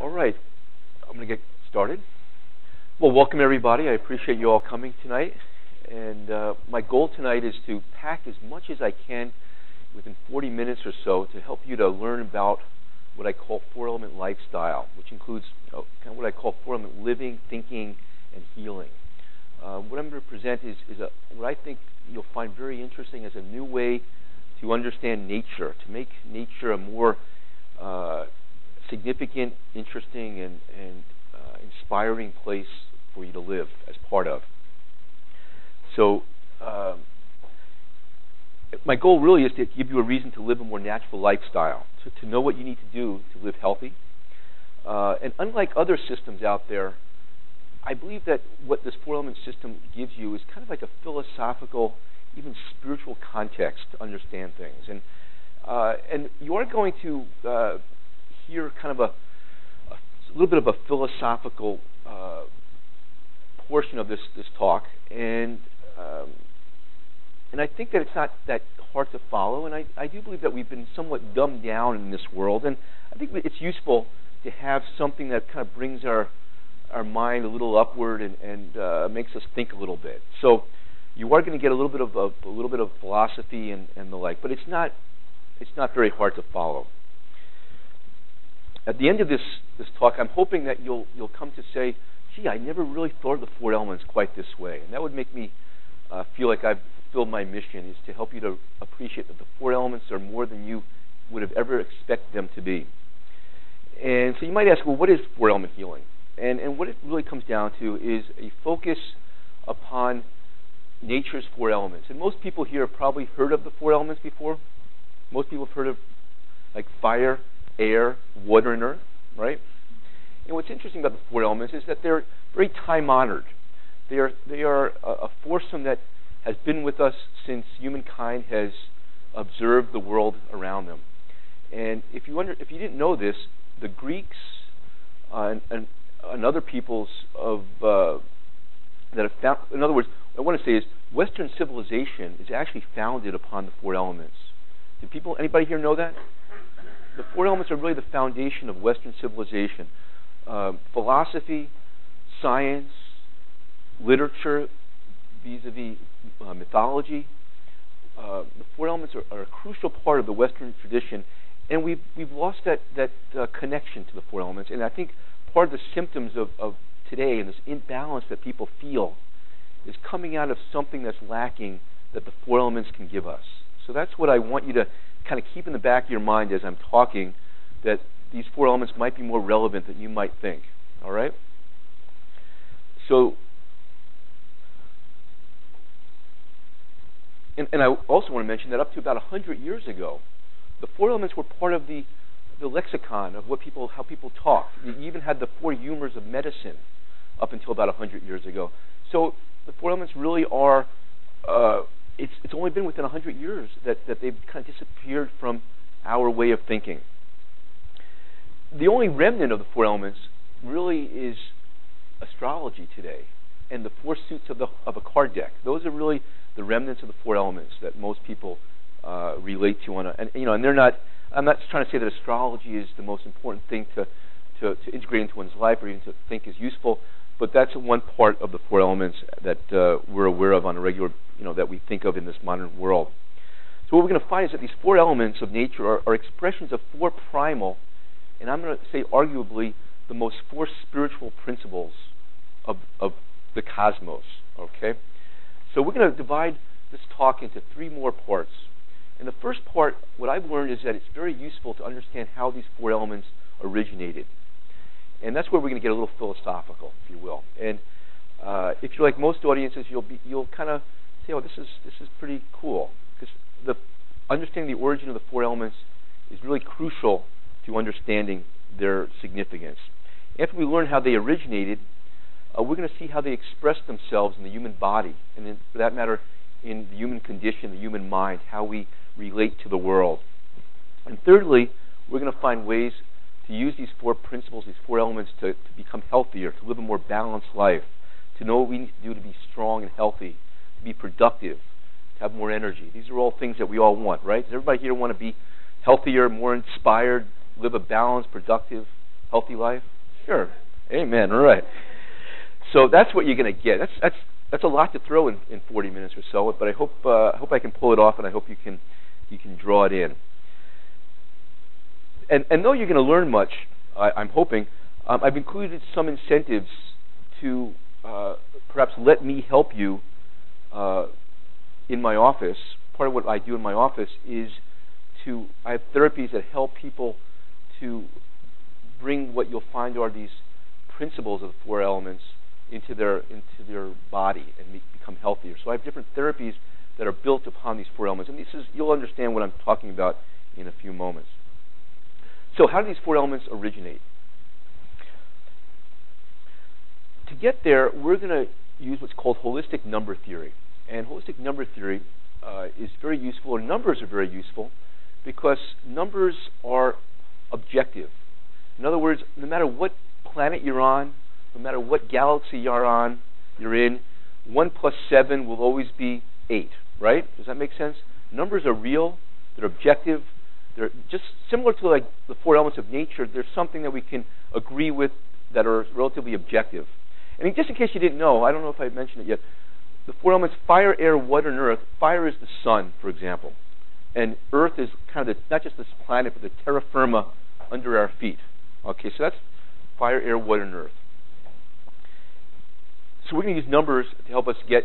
All right, I'm going to get started. Well, welcome everybody. I appreciate you all coming tonight. And my goal tonight is to pack as much as I can within 40 minutes or so to help you to learn about what I call four-element lifestyle, which includes kind of what I call four-element living, thinking, and healing. What I'm going to present is what I think you'll find very interesting as a new way to understand nature, to make nature a more significant, interesting, and inspiring place for you to live as part of. So my goal really is to give you a reason to live a more natural lifestyle, to know what you need to do to live healthy. And unlike other systems out there, I believe that what this four-element system gives you is kind of like a philosophical, even spiritual context to understand things. And you are going to hear kind of a little bit of a philosophical portion of this talk, and I think that it's not that hard to follow, and I do believe that we've been somewhat dumbed down in this world, and I think it's useful to have something that kind of brings our mind a little upward and makes us think a little bit. So you are going to get a little bit of philosophy and the like, but it's not very hard to follow. At the end of this talk, I'm hoping that you'll come to say, gee, I never really thought of the four elements quite this way. And that would make me feel like I've fulfilled my mission, is to help you to appreciate that the four elements are more than you would have ever expected them to be. And so you might ask, well, what is four-element healing? And what it really comes down to is a focus upon nature's four elements. And most people here have probably heard of the four elements before. Most people have heard of like fire, air, water, and earth, right? And what's interesting about the four elements is that they're very time-honored. They are a foursome that has been with us since humankind has observed the world around them. And if you didn't know this, the Greeks and other peoples that have found, in other words, what I want to say is Western civilization is actually founded upon the four elements. Anybody here know that? The four elements are really the foundation of Western civilization. Philosophy, science, literature, vis-a-vis mythology. The four elements are a crucial part of the Western tradition, and we've lost that connection to the four elements. And I think part of the symptoms of today and this imbalance that people feel is coming out of something that's lacking that the four elements can give us. So that's what I want you to kind of keep in the back of your mind as I'm talking, that these four elements might be more relevant than you might think. All right? So, and I also want to mention that up to about 100 years ago, the four elements were part of the lexicon of how people talked. You even had the four humors of medicine up until about 100 years ago. So the four elements really are, it's only been within 100 years that they've kind of disappeared from our way of thinking. The only remnant of the four elements really is astrology today, and the four suits of a card deck. Those are really the remnants of the four elements that most people relate to and they're not. I'm not trying to say that astrology is the most important thing to integrate into one's life or even to think is useful, but that's one part of the four elements that we're aware of on a regular, that we think of in this modern world. So what we're going to find is that these four elements of nature are expressions of four primal, and I'm going to say arguably the most four spiritual principles of the cosmos. Okay, so we're going to divide this talk into three more parts. And the first part, what I've learned is that it's very useful to understand how these four elements originated. And that's where we're going to get a little philosophical, if you will. And if you're like most audiences, you'll kind of say, "Oh, this is pretty cool," because understanding the origin of the four elements is really crucial to understanding their significance. After we learn how they originated, we're going to see how they express themselves in the human body, and then, for that matter, in the human condition, the human mind, how we relate to the world. And thirdly, we're going to find ways to use these four principles, these four elements, to become healthier, to live a more balanced life, to know what we need to do to be strong and healthy, to be productive, to have more energy. These are all things that we all want, right? Does everybody here want to be healthier, more inspired, live a balanced, productive, Healthy life? Sure. Amen. All right. So that's what you're going to get. That's a lot to throw in 40 minutes or so, but I hope I can pull it off, and I hope you can draw it in. And though you're going to learn much, I'm hoping, I've included some incentives to perhaps let me help you in my office. Part of what I do in my office is I have therapies that help people to bring what you'll find are these principles of the four elements into their body and become healthier. So I have different therapies that are built upon these four elements, and you'll understand what I'm talking about in a few moments. So how do these four elements originate? To get there, we're going to use what's called holistic number theory. And holistic number theory is very useful, or numbers are very useful, because numbers are objective. In other words, no matter what planet you're on, no matter what galaxy you're in, 1 plus 7 will always be 8, right? Does that make sense? Numbers are real, they're objective, they're just similar to like the four elements of nature. There's something that we can agree with that are relatively objective. And just in case you didn't know, I don't know if I mentioned it yet, the four elements, fire, air, water, and earth. Fire is the sun, for example. And earth is kind of not just this planet, but the terra firma under our feet. Okay, so that's fire, air, water, and earth. So we're going to use numbers to help us get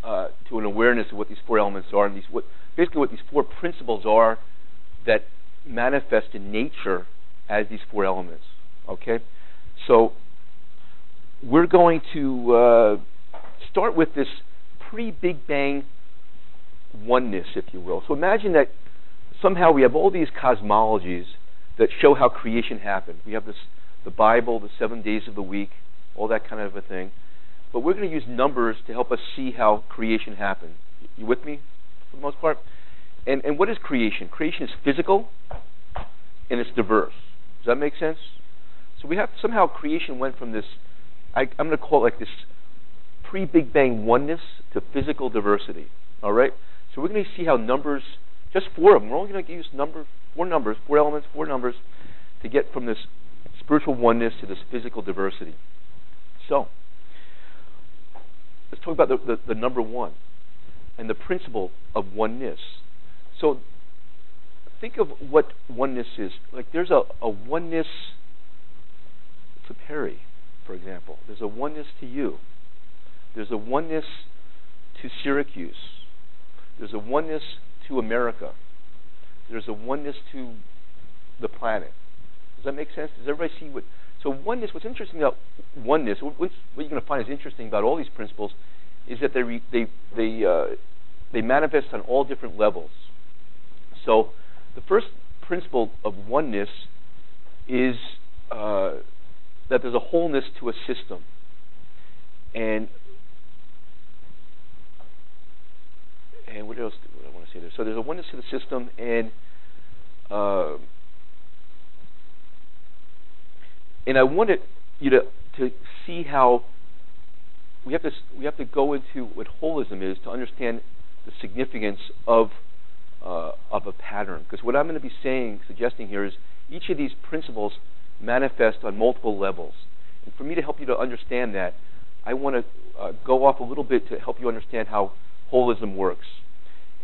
to an awareness of what these four elements are, and basically what these four principles are that manifest in nature as these four elements. Okay, so we're going to start with this pre-Big Bang oneness, if you will. So imagine that somehow we have all these cosmologies that show how creation happened. We have the Bible, the 7 days of the week, all that kind of a thing. But we're going to use numbers to help us see how creation happened. You with me, for the most part? And what is creation? Creation is physical, and it's diverse. Does that make sense? So we have somehow creation went from this, I'm going to call it like this pre-Big Bang oneness to physical diversity. All right? So we're going to see how numbers, just four of them, we're only going to use four elements, four numbers, to get from this spiritual oneness to this physical diversity. So, let's talk about the number one and the principle of oneness. So, think of what oneness is. Like there's a oneness to Perry, for example. There's a oneness to you. There's a oneness to Syracuse. There's a oneness to America. There's a oneness to the planet. Does that make sense? Does everybody see what? So oneness, what's interesting about oneness, what you're going to find is interesting about all these principles is that they manifest on all different levels. So the first principle of oneness is that there's a wholeness to a system. And what else do I want to say there? So there's a oneness to the system, and I wanted you to see how we have to go into what holism is to understand the significance of a pattern. Because what I'm going to be suggesting here is each of these principles manifest on multiple levels. And for me to help you to understand that, I want to go off a little bit to help you understand how holism works.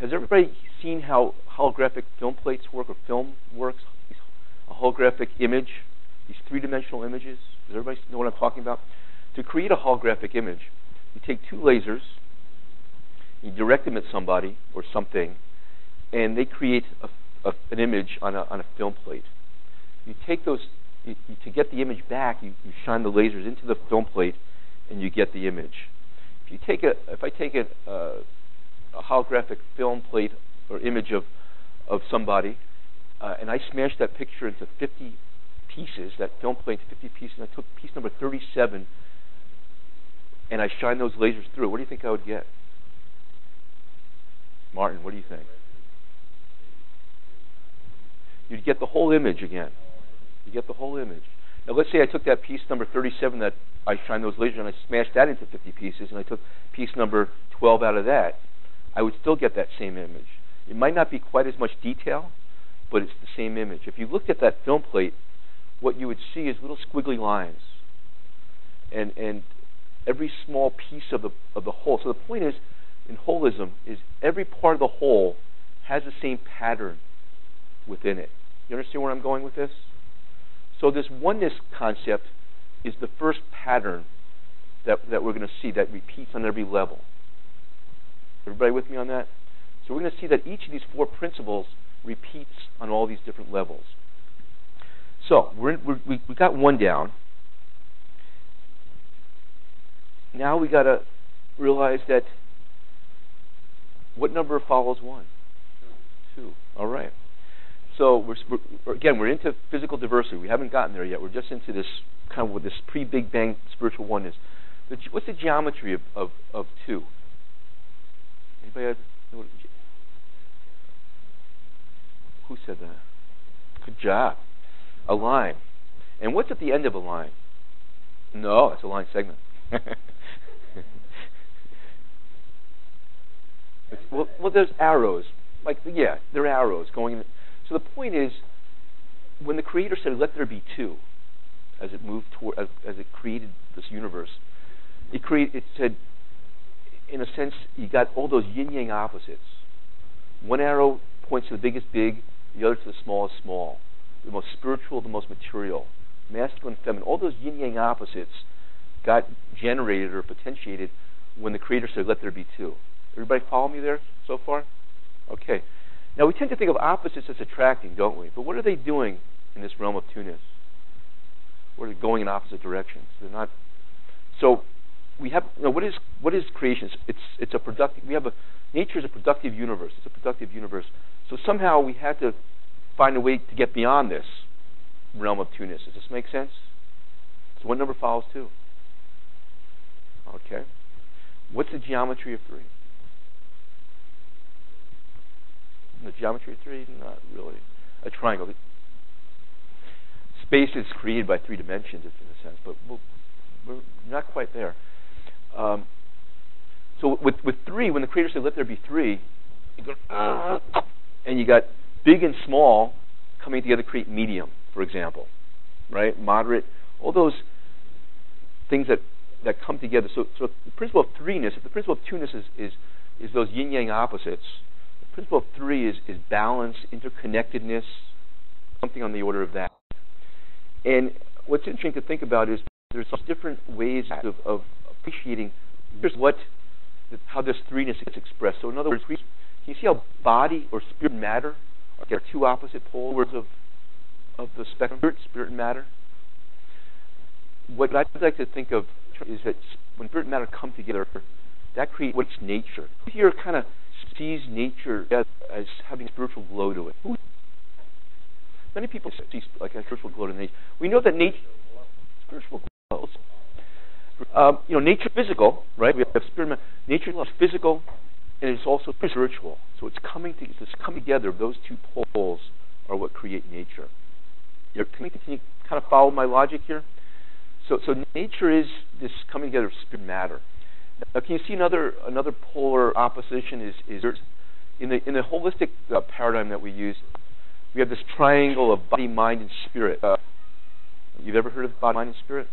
Has everybody seen how holographic film plates work, or film works? A holographic image, these three-dimensional images. Does everybody know what I'm talking about? To create a holographic image, you take two lasers, you direct them at somebody or something, and they create an image on a film plate. You take those, to get the image back, you shine the lasers into the film plate, and you get the image. If I take a holographic film plate or image of somebody, and I smash that picture into 50 pieces, that film plate into 50 pieces, and I took piece number 37, and I shine those lasers through, what do you think I would get? Martin, what do you think? You'd get the whole image again. You get the whole image. Now let's say I took that piece number 37 that I shined those lasers and I smashed that into 50 pieces, and I took piece number 12 out of that. I would still get that same image. It might not be quite as much detail, but it's the same image. If you looked at that film plate what you would see is little squiggly lines, and every small piece of the whole. So the point is, in holism, is every part of the whole has the same pattern within it. You understand where I'm going with this? So this oneness concept is the first pattern that we're going to see that repeats on every level. Everybody with me on that? So we're going to see that each of these four principles repeats on all these different levels. So we got one down. Now we got to realize that what number follows one? Two. All right. So we're into physical diversity. We haven't gotten there yet. We're just into this kind of with this pre-Big Bang spiritual oneness. What's the geometry of two? Anybody know what? Who said that? Good job. A line. And what's at the end of a line? No, it's a line segment. well, there's arrows. There are arrows going in. So the point is, when the Creator said, "Let there be two," as it moved toward, as it created this universe, it said, in a sense, you got all those yin-yang opposites. One arrow points to the biggest big, the other to the smallest small, the most spiritual, the most material, masculine, feminine. All those yin-yang opposites got generated or potentiated when the Creator said, "Let there be two." Everybody follow me there so far? Okay. Now, we tend to think of opposites as attracting, don't we? But what are they doing in this realm of two-ness? What are they going in opposite directions? They're not. So we have. What is creation? It's a productive. Nature is a productive universe. It's a productive universe. So somehow we had to find a way to get beyond this realm of two-ness. Does this make sense? So what number follows two? Okay. What's the geometry of three? The geometry of three? Not really. A triangle. Space is created by three dimensions, in a sense, but we're not quite there. So with three, when the Creator said, "Let there be three," you go, and you got big and small coming together to create medium, for example, right? Moderate, all those things that come together. So the principle of threeness, if the principle of two-ness is those yin-yang opposites, the principle of three is balance, interconnectedness, something on the order of that. And what's interesting to think about is there's different ways of appreciating how this threeness gets expressed. So in other words, can you see how body or spirit and matter are two opposite poles of the spectrum, spirit and matter? What I'd like to think of is that when spirit and matter come together, that creates what's nature. Here kind of sees nature as having a spiritual glow to it. Many people see like a spiritual glow to nature. We know that spiritual glows. Nature is physical, right? We have spirit. Nature is physical, and it's also spiritual. So it's coming together. Those two poles are what create nature. Can you kind of follow my logic here? So nature is this coming together of spirit and matter. Now, can you see another polar opposition is in the holistic paradigm that we use? We have this triangle of body, mind, and spirit. You've ever heard of body, mind, and spirit?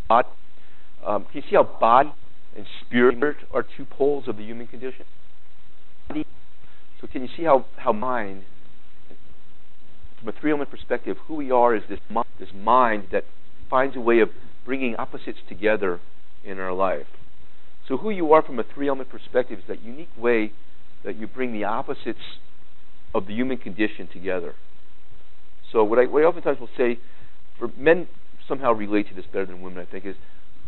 Can you see how body and spirit are two poles of the human condition? So can you see how mind, from a three-element perspective, who we are is this mind that finds a way of bringing opposites together in our life. So who you are from a three-element perspective is that unique way that you bring the opposites of the human condition together. So what I oftentimes will say, for men somehow relate to this better than women, I think, is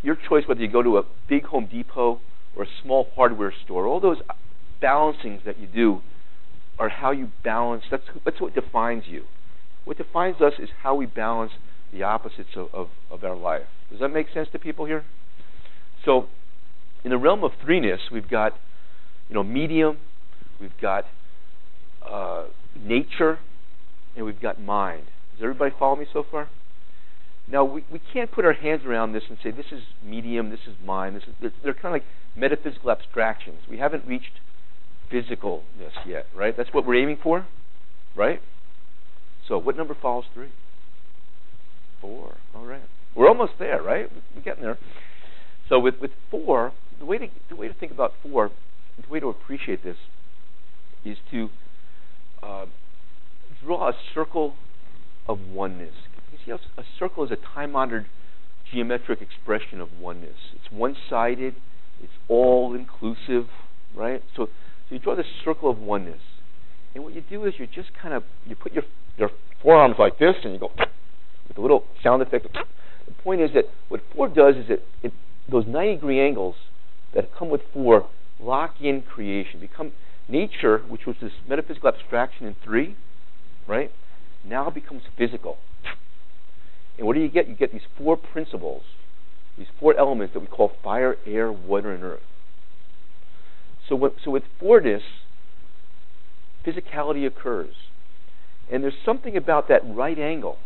your choice whether you go to a big Home Depot or a small hardware store. All those balancings that you do are how you balance. That's what defines you. What defines us is how we balance the opposites of our life. Does that make sense to people here? So in the realm of threeness, we've got medium, we've got nature, and we've got mind. Does everybody follow me so far? Now, we can't put our hands around this and say, this is medium, this is mind. They're kind of like metaphysical abstractions. We haven't reached physicalness yet, right? That's what we're aiming for, right? So what number follows three? 4. All right. We're almost there, right? We're getting there. So with 4, the way to think about 4, the way to appreciate this is to draw a circle of oneness. You see how a circle is a time-honored geometric expression of oneness. It's one-sided. It's all-inclusive, right? So you draw this circle of oneness. And what you do is you just kind of, you put your forearms like this, and you go with a little sound effect. The point is that what 4 does is that those 90-degree angles that come with 4 lock in creation, become nature, which was this metaphysical abstraction in 3, right? Now becomes physical. And what do you get? You get these 4 principles, these 4 elements that we call fire, air, water, and earth. So with 4ness, physicality occurs. And there's something about that right angle.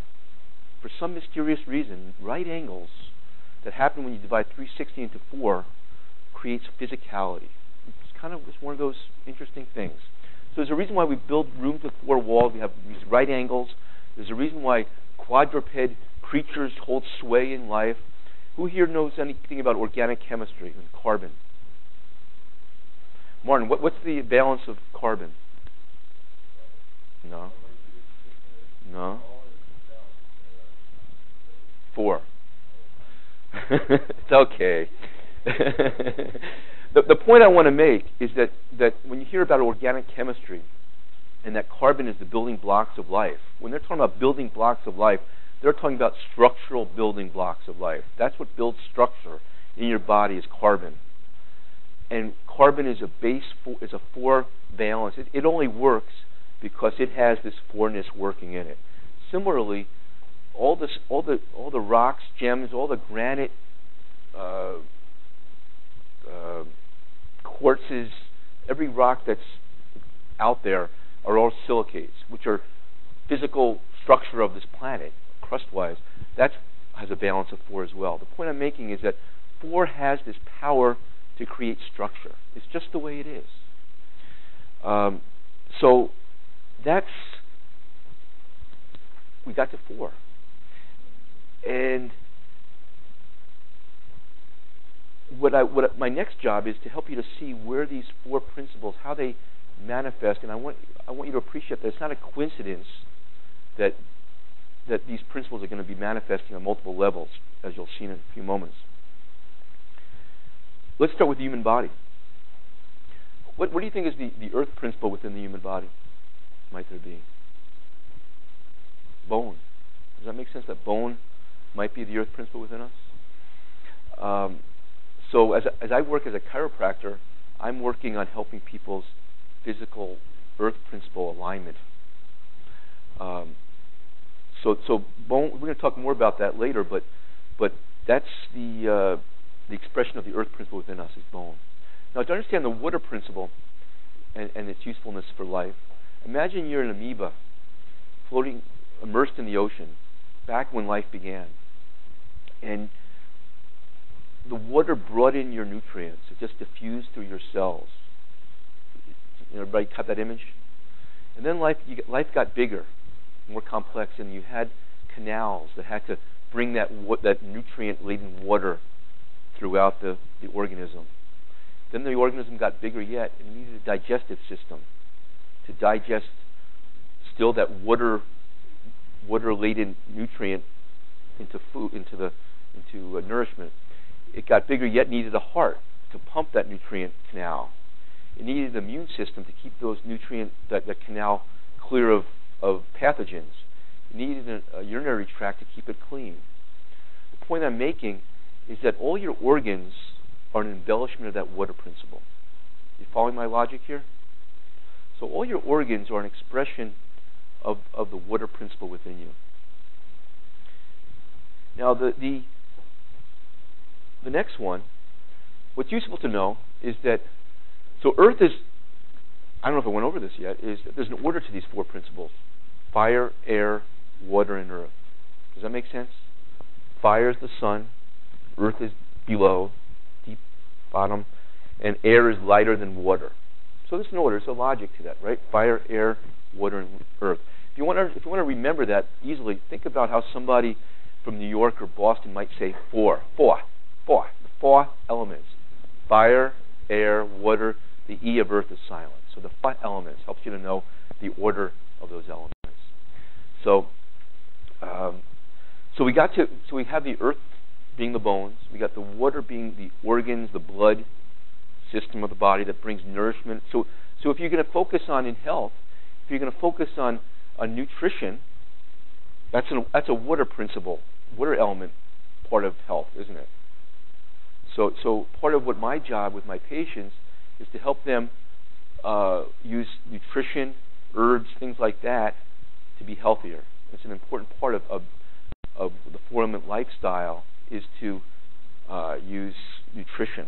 For some mysterious reason, right angles that happen when you divide 360 into 4 creates physicality. It's kind of one of those interesting things. So there's a reason why we build rooms with 4 walls. We have these right angles. There's a reason why quadruped creatures hold sway in life. Who here knows anything about organic chemistry and carbon? Martin, what's the balance of carbon? No. 4. It's okay. The point I want to make is that when you hear about organic chemistry and that carbon is the building blocks of life, when they're talking about building blocks of life, they're talking about structural building blocks of life. That's what builds structure in your body, is carbon. And carbon is a 4 valence. It only works because it has this 4ness working in it. Similarly, all the rocks, gems, all the granite, quartzes, every rock that's out there are all silicates, which are physical structure of this planet, crust-wise. That has a balance of 4 as well. The point I'm making is that 4 has this power to create structure. It's just the way it is. So we got to 4. And what my next job is to help you to see where these 4 principles, how they manifest. And I want you to appreciate that it's not a coincidence that these principles are going to be manifesting on multiple levels, as you'll see in a few moments. Let's start with the human body. What do you think is the earth principle within the human body? Might there be? Bone. Does that make sense, that bone might be the earth principle within us? So as I work as a chiropractor, I'm working on helping people's physical earth principle alignment. So bone, we're going to talk more about that later, but that's the expression of the earth principle within us is bone. Now, to understand the water principle and its usefulness for life, imagine you're an amoeba floating, immersed in the ocean, back when life began. And the water brought in your nutrients. It just diffused through your cells. Everybody got that image? And then life got bigger, more complex, and you had canals that had to bring that nutrient-laden water throughout the organism. Then the organism got bigger yet, and it needed a digestive system to digest still that water-laden nutrient into food, into nourishment. It got bigger yet needed a heart to pump that nutrient canal. It needed an immune system to keep those that canal clear of pathogens. It needed a urinary tract to keep it clean. The point I'm making is that all your organs are an embellishment of that water principle. You following my logic here? So all your organs are an expression of the water principle within you. Now the next one, what's useful to know is that, so Earth is, I don't know if I went over this yet, is that there's an order to these 4 principles: fire, air, water, and earth. Does that make sense? Fire is the sun, earth is below, deep bottom, and air is lighter than water. So there's an order, there's a logic to that, right? Fire, air, water, and earth. If you want to remember that easily, think about how somebody from New York or Boston might say four. The four elements. Fire, air, water, the E of earth is silent. So the 4 elements helps you to know the order of those elements. So we have the earth being the bones. We got the water being the organs, the blood system of the body that brings nourishment. So if you're going to focus on in health, if you're going to focus on nutrition, that's a water principle, water element part of health, isn't it? So part of what my job with my patients is to help them use nutrition, herbs, things like that, to be healthier. It's an important part of the 4-element lifestyle is to use nutrition.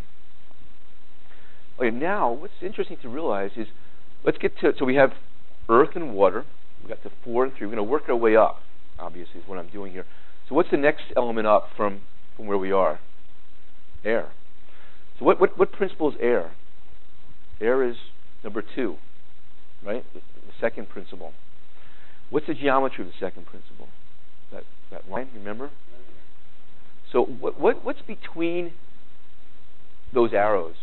Okay, now what's interesting to realize is so we have earth and water. We got the 4 and 3. We're going to work our way up. Obviously, is what I'm doing here. So what's the next element up from where we are? Air. So what principle is air? Air is number 2, right? The second principle. What's the geometry of the second principle? That line, remember? So what's between those arrows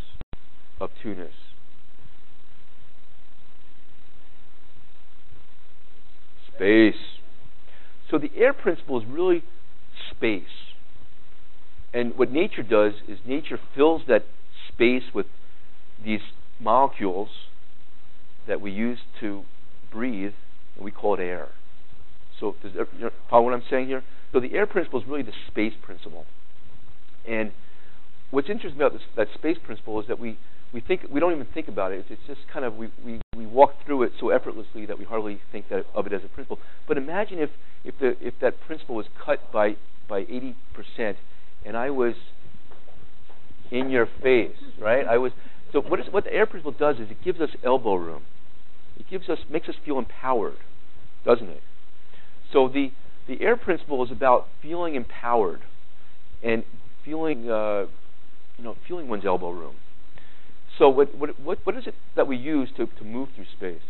of 2-ness? Space. So the air principle is really space. And what nature does is nature fills that space with these molecules that we use to breathe, and we call it air. So does you follow what I'm saying here? So the air principle is really the space principle. And what's interesting about that space principle is that we don't even think about it. It's just kind of we walk through it so effortlessly that we hardly think of it as a principle. But imagine if that principle was cut by 80%, and I was in your face, right? So what the air principle does is it gives us elbow room. It makes us feel empowered, doesn't it? So the air principle is about feeling empowered and feeling one's elbow room. So what is it that we use to move through space?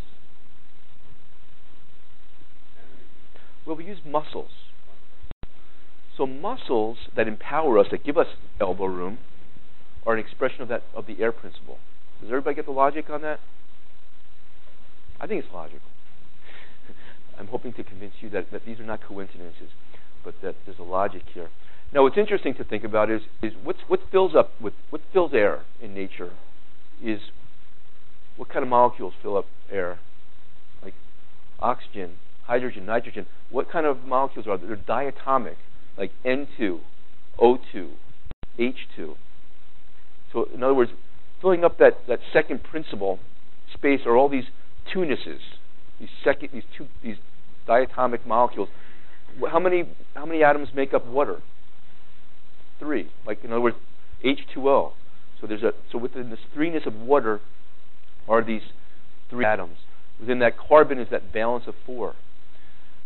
Well, we use muscles. So muscles that empower us, that give us elbow room, are an expression of the air principle. Does everybody get the logic on that? I think it's logical. I'm hoping to convince you that these are not coincidences, but that there's a logic here. Now, what's interesting to think about is what fills air in nature is what kind of molecules fill up air, like oxygen, hydrogen, nitrogen. What kind of molecules are there? They're diatomic, like N2, O2, H2. So, in other words, filling up that second principle space are all these 2-nesses, these diatomic molecules. How many atoms make up water? 3. Like, in other words, H2O. So within this 3-ness of water are these 3 atoms. Within that carbon is that balance of 4.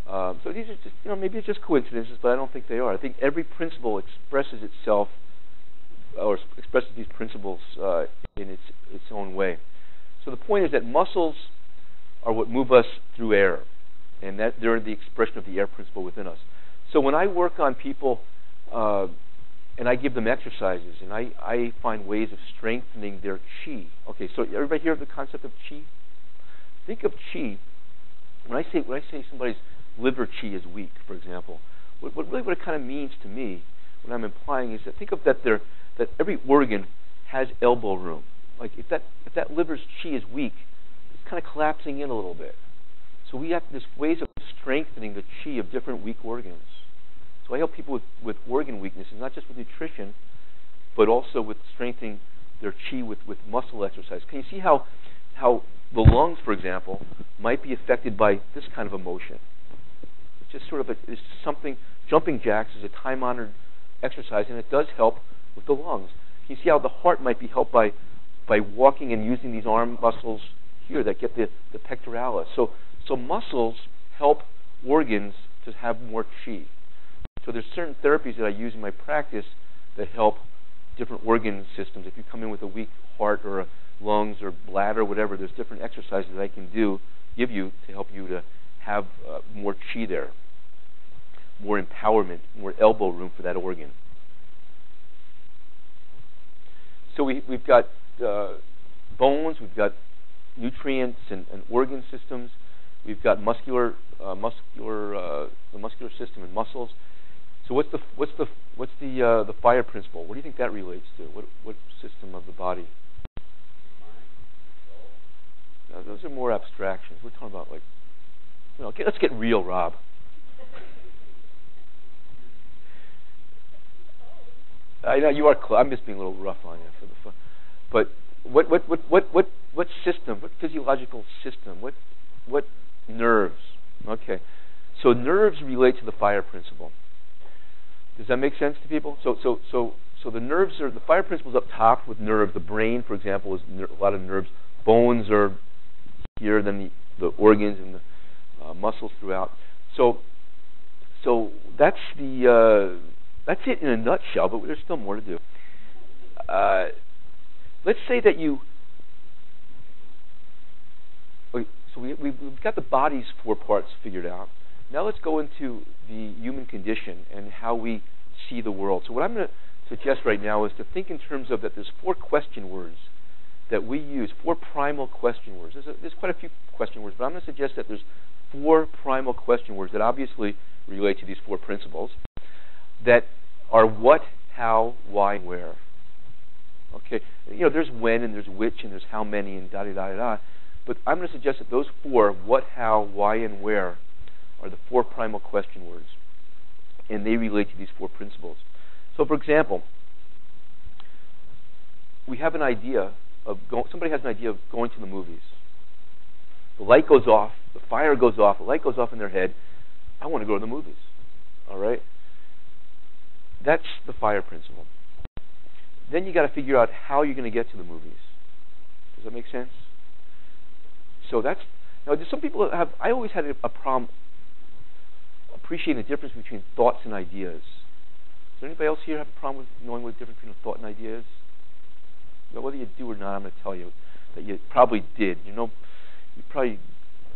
So these are just, maybe it's just coincidences, but I don't think they are. I think every principle expresses itself or expresses these principles in its own way. So the point is that muscles are what move us through air, and that they're the expression of the air principle within us. So when I work on people and I give them exercises, and I find ways of strengthening their chi. Okay, so everybody hear of the concept of chi? Think of chi. When I say somebody's liver chi is weak, for example, what it kind of means to me, what I'm implying is that think of that every organ has elbow room. Like if that liver's chi is weak, it's kind of collapsing in a little bit. So we have this ways of strengthening the chi of different weak organs. So I help people with organ weaknesses, not just with nutrition, but also with strengthening their chi with muscle exercise. Can you see how the lungs, for example, might be affected by this kind of a motion? It's just sort of it's something. Jumping jacks is a time-honored exercise, and it does help with the lungs. Can you see how the heart might be helped by walking and using these arm muscles here that get the pectoralis? So muscles help organs to have more chi. So there's certain therapies that I use in my practice that help different organ systems. If you come in with a weak heart or a lungs or bladder or whatever, there's different exercises that I can give you to help you to have more chi there. more empowerment, more elbow room for that organ. So we've got bones, we've got nutrients and organ systems, we've got the muscular system and muscles. So what's the fire principle? What do you think that relates to? What system of the body? Now, those are more abstractions. We're talking about let's get real, Rob. I know you are. I'm just being a little rough on you for the fun. But what system? What physiological system? What nerves? Okay, so nerves relate to the fire principle. Does that make sense to people? So the nerves are the fire principle is up top with nerve. The brain, for example, is a lot of nerves. Bones are here, then the organs and the muscles throughout. So that's it in a nutshell. But there's still more to do. Let's say that you. So we've got the body's 4 parts figured out. Now let's go into the human condition and how we see the world. So what I'm going to suggest right now is to think in terms of that there's 4 question words that we use, 4 primal question words. There's quite a few question words, but I'm going to suggest that there's 4 primal question words that obviously relate to these 4 principles that are what, how, why, and where. Okay, there's when and there's which and there's how many and da-da-da-da-da. But I'm going to suggest that those 4, what, how, why, and where, are the 4 primal question words. And they relate to these 4 principles. So, for example, we have an idea of somebody has an idea of going to the movies. The light goes off, the fire goes off, the light goes off in their head. I want to go to the movies. All right? That's the fire principle. Then you got to figure out how you're going to get to the movies. Does that make sense? So now there's some people have. I always had a problem appreciating the difference between thoughts and ideas. Does anybody else here have a problem with knowing what the difference between a thought and idea is? Well, whether you do or not, I'm going to tell you that you probably did. You probably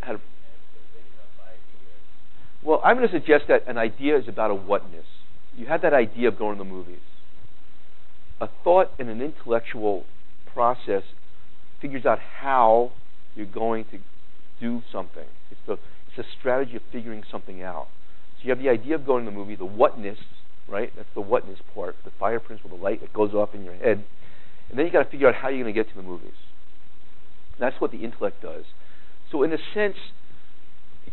had. Well, I'm going to suggest that an idea is about a whatness. You had that idea of going to the movies. A thought and an intellectual process figures out how you're going to do something. It's a strategy of figuring something out. So you have the idea of going to the movie, the whatness, right? That's the whatness part, the fire principle, the light that goes off in your head. And then you got to figure out how you're going to get to the movies. That's what the intellect does. So in a sense,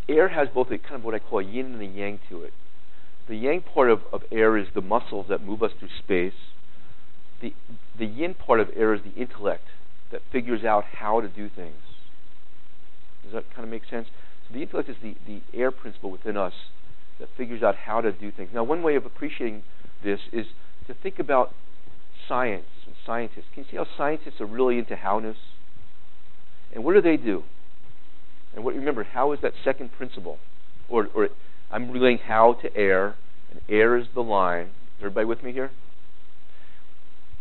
air has both a kind of what I call a yin and a yang to it. The yang part of air is the muscles that move us through space. The yin part of air is the intellect that figures out how to do things. Does that kind of make sense? So the intellect is the air principle within us that figures out how to do things. Now, one way of appreciating this is to think about science and scientists. Can you see how scientists are really into howness? And what do? And remember, how is that second principle? Or I'm relating how to air, and air is the line. Is everybody with me here?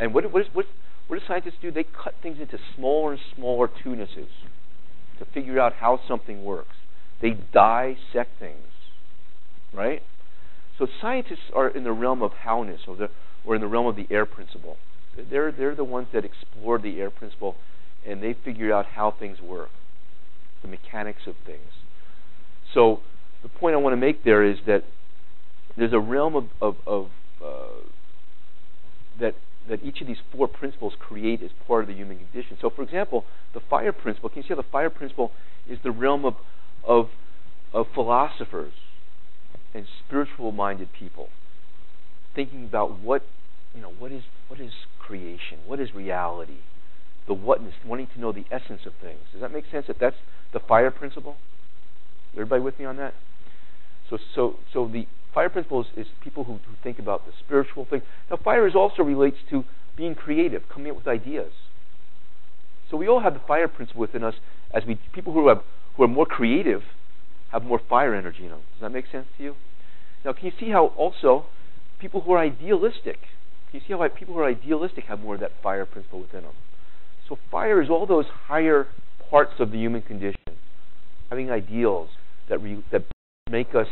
And what do scientists do? They cut things into smaller and smaller tunuses to figure out how something works. They dissect things, right? So scientists are in the realm of howness, or in the realm of the air principle. They're the ones that explore the air principle, and they figure out how things work, the mechanics of things. So the point I want to make there is that there's a realm of that each of these 4 principles create as part of the human condition. So, for example, the fire principle. Can you see how the fire principle is the realm of philosophers and spiritual-minded people, thinking about what is creation, what is reality, the whatness, wanting to know the essence of things. Does that make sense? That's the fire principle. Everybody with me on that? So the fire principle is people who think about the spiritual thing. Now, fire also relates to being creative, coming up with ideas. So we all have the fire principle within us. People who are more creative have more fire energy in them. Does that make sense to you? Now, can you see how also people who are idealistic? Can you see how people who are idealistic have more of that fire principle within them? So fire is all those higher parts of the human condition, having ideals that make us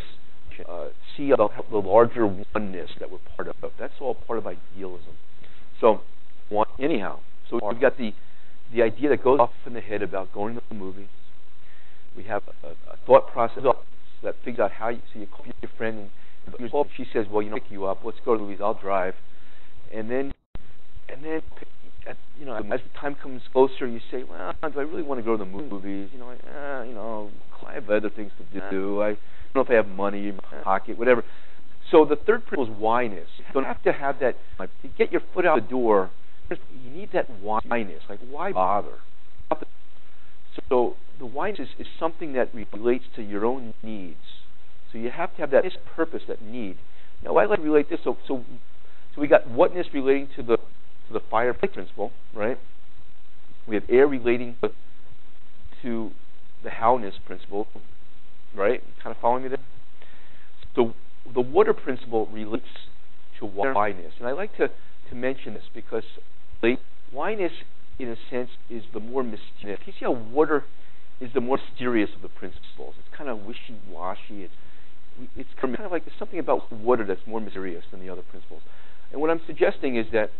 see the larger oneness that we're part of. That's all part of idealism. So, anyhow, so we've got the idea that goes off in the head about going to the movies. We have a thought process that figures out how you call your friend, and she says, well, pick you up. Let's go to the movies. I'll drive. And then, as the time comes closer, you say, well, do I really want to go to the movies? I have other things to do. I don't know if I have money in my pocket, whatever. So the third principle is whyness. You don't have to have that. To get your foot out the door, you need that whyness. Like, why bother? So the whyness is something that relates to your own needs. So you have to have that purpose, that need. Now, I like to relate this. So we got whatness relating to the fire principle, right? We have air relating to the howness principle, right? Kind of following me there? So the water principle relates to whyness. And I like to mention this because whyness, in a sense, is the more mysterious. You see how water is the more mysterious of the principles. It's kind of wishy-washy. It's kind of like there's something about water that's more mysterious than the other principles. And what I'm suggesting is that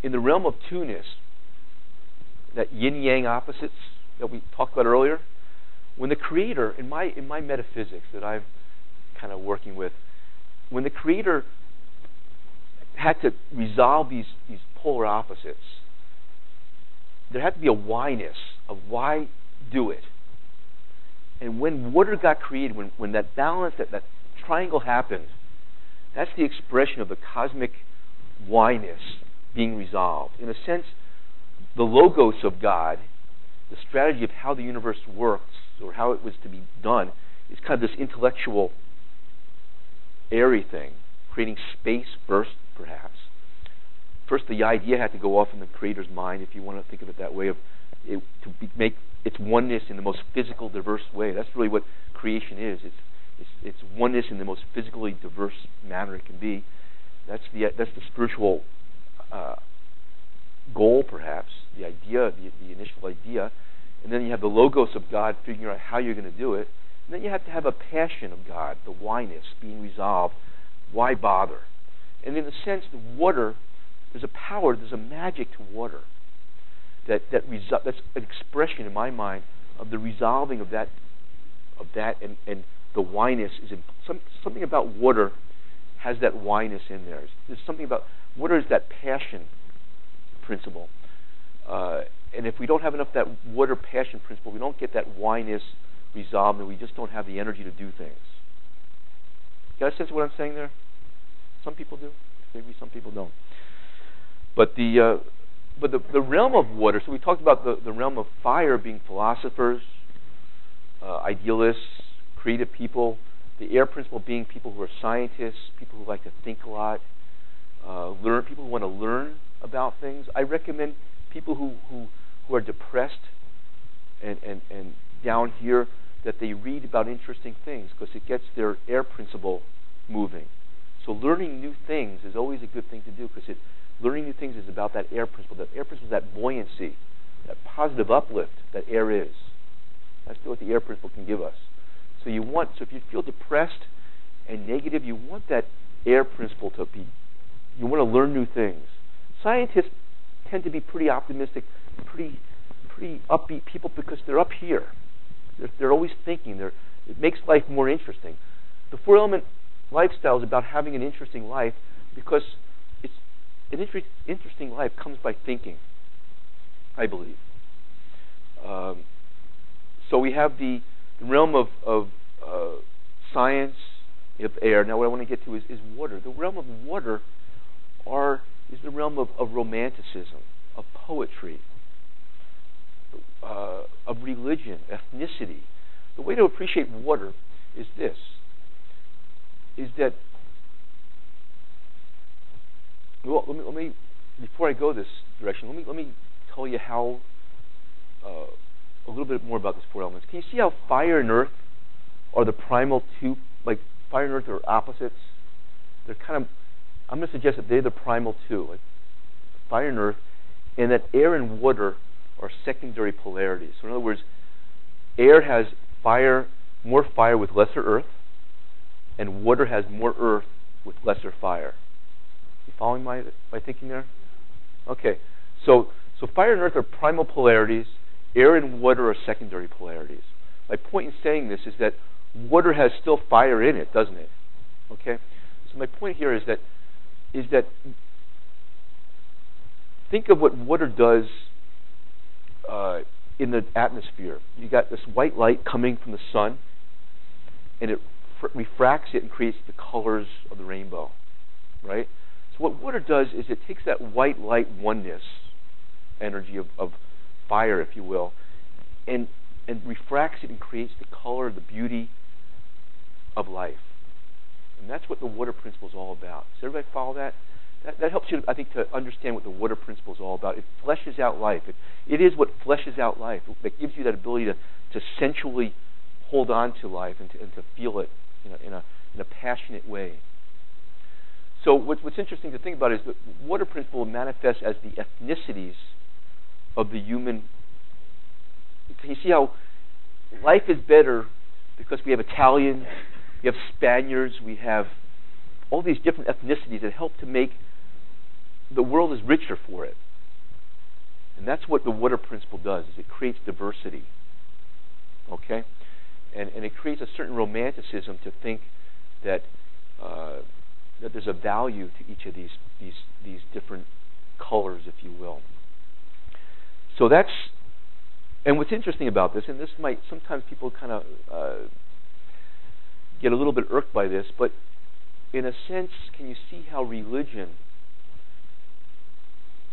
in the realm of two-ness, that yin-yang opposites that we talked about earlier, when the Creator, in my metaphysics that I'm kind of working with, when the Creator had to resolve these polar opposites, there had to be a whyness of why do it. And when water got created, when that balance, that triangle happened, that's the expression of the cosmic whyness being resolved. In a sense, the logos of God, the strategy of how the universe works, or how it was to be done, is kind of this intellectual, airy thing, creating space first, perhaps. First, the idea had to go off in the Creator's mind, if you want to think of it that way, make its oneness in the most physical, diverse way. That's really what creation is. It's oneness in the most physically diverse manner it can be. That's the spiritual goal, perhaps, the idea, the initial idea. And then you have the logos of God figuring out how you're going to do it. And then you have to have a passion of God, the whyness being resolved. Why bother? And in a sense, the water, there's a power, there's a magic to water. That's an expression in my mind of the resolving of that, and the whyness is something about water has that whyness in there. There's something about water is that passion principle, and if we don't have enough that water passion principle, we don't get that whyness resolved, and we just don't have the energy to do things. Got a sense of what I'm saying there? Some people do, maybe some people don't. But the realm of water, so we talked about the realm of fire being philosophers, idealists, creative people, the air principle being people who are scientists, people who like to think a lot, people who want to learn about things. I recommend people who are depressed and down here that they read about interesting things because it gets their air principle moving. So learning new things is always a good thing to do because learning new things is about that air principle. That air principle is that buoyancy, that positive uplift that air is. That's what the air principle can give us. So if you feel depressed and negative, you want that air principle to be, you want to learn new things. Scientists tend to be pretty optimistic, pretty upbeat people because they're up here. They're always thinking. It makes life more interesting. The four-element lifestyle is about having an interesting life because an interesting life comes by thinking, I believe. So we have the realm of science, of air. Now what I want to get to is water. The realm of water is the realm of romanticism, of poetry, of religion, ethnicity. The way to appreciate water is this, is that, well, let me before I go this direction, let me tell you how a little bit more about these four elements. Can you see how fire and earth are the primal two? Like fire and earth are opposites. They're kind of. I'm going to suggest that they're the primal two, like fire and earth, and that air and water are secondary polarities. So in other words, air has more fire with lesser earth, and water has more earth with lesser fire. You following my thinking there? Okay. So fire and earth are primal polarities. Air and water are secondary polarities. My point in saying this is that water has still fire in it, doesn't it? Okay. So my point here is that think of what water does in the atmosphere. You got this white light coming from the sun, and it refracts it and creates the colors of the rainbow, right? So what water does is it takes that white light oneness energy of fire, if you will, and refracts it and creates the color, the beauty of life. And that's what the water principle is all about. Does everybody follow that? That helps you, I think, to understand what the water principle is all about. It fleshes out life. It is what fleshes out life. It gives you that ability to sensually hold on to life and to feel it in a passionate way. So what's interesting to think about is the water principle manifests as the ethnicities of the human. Can you see how life is better because we have Italians, we have Spaniards, we have all these different ethnicities that help to make the world is richer for it. And that's what the water principle does, is it creates diversity. Okay? And it creates a certain romanticism to think that there's a value to each of these different colors, if you will. So that's, and what's interesting about this, and this might, sometimes people kind of get a little bit irked by this, but in a sense, can you see how religion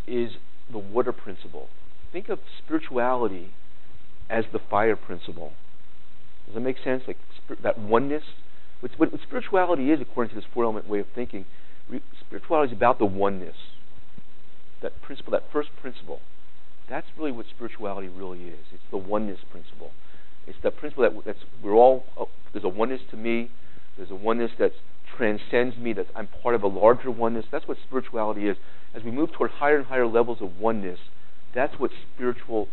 is the water principle? Think of spirituality as the fire principle. Does that make sense? Like that oneness? What spirituality is, according to this four-element way of thinking, spirituality is about the oneness. That principle, that first principle. That's really what spirituality really is. It's the oneness principle. It's that principle that's we're all. There's a oneness to me. There's a oneness that transcends me. That I'm part of a larger oneness. That's what spirituality is. As we move toward higher and higher levels of oneness, that's what a spiritual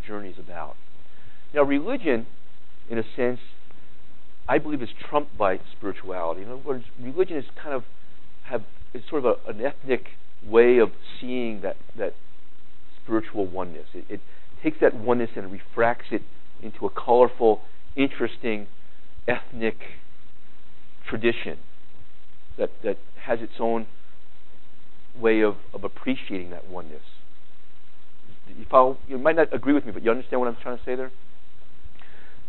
journey is about. Now, religion, in a sense, I believe is trumped by spirituality. In other words, religion is kind of it's sort of an ethnic way of seeing that spiritual oneness. It takes that oneness and refracts it into a colorful, interesting, ethnic tradition that has its own way of appreciating that oneness. You follow? You might not agree with me, but you understand what I'm trying to say there?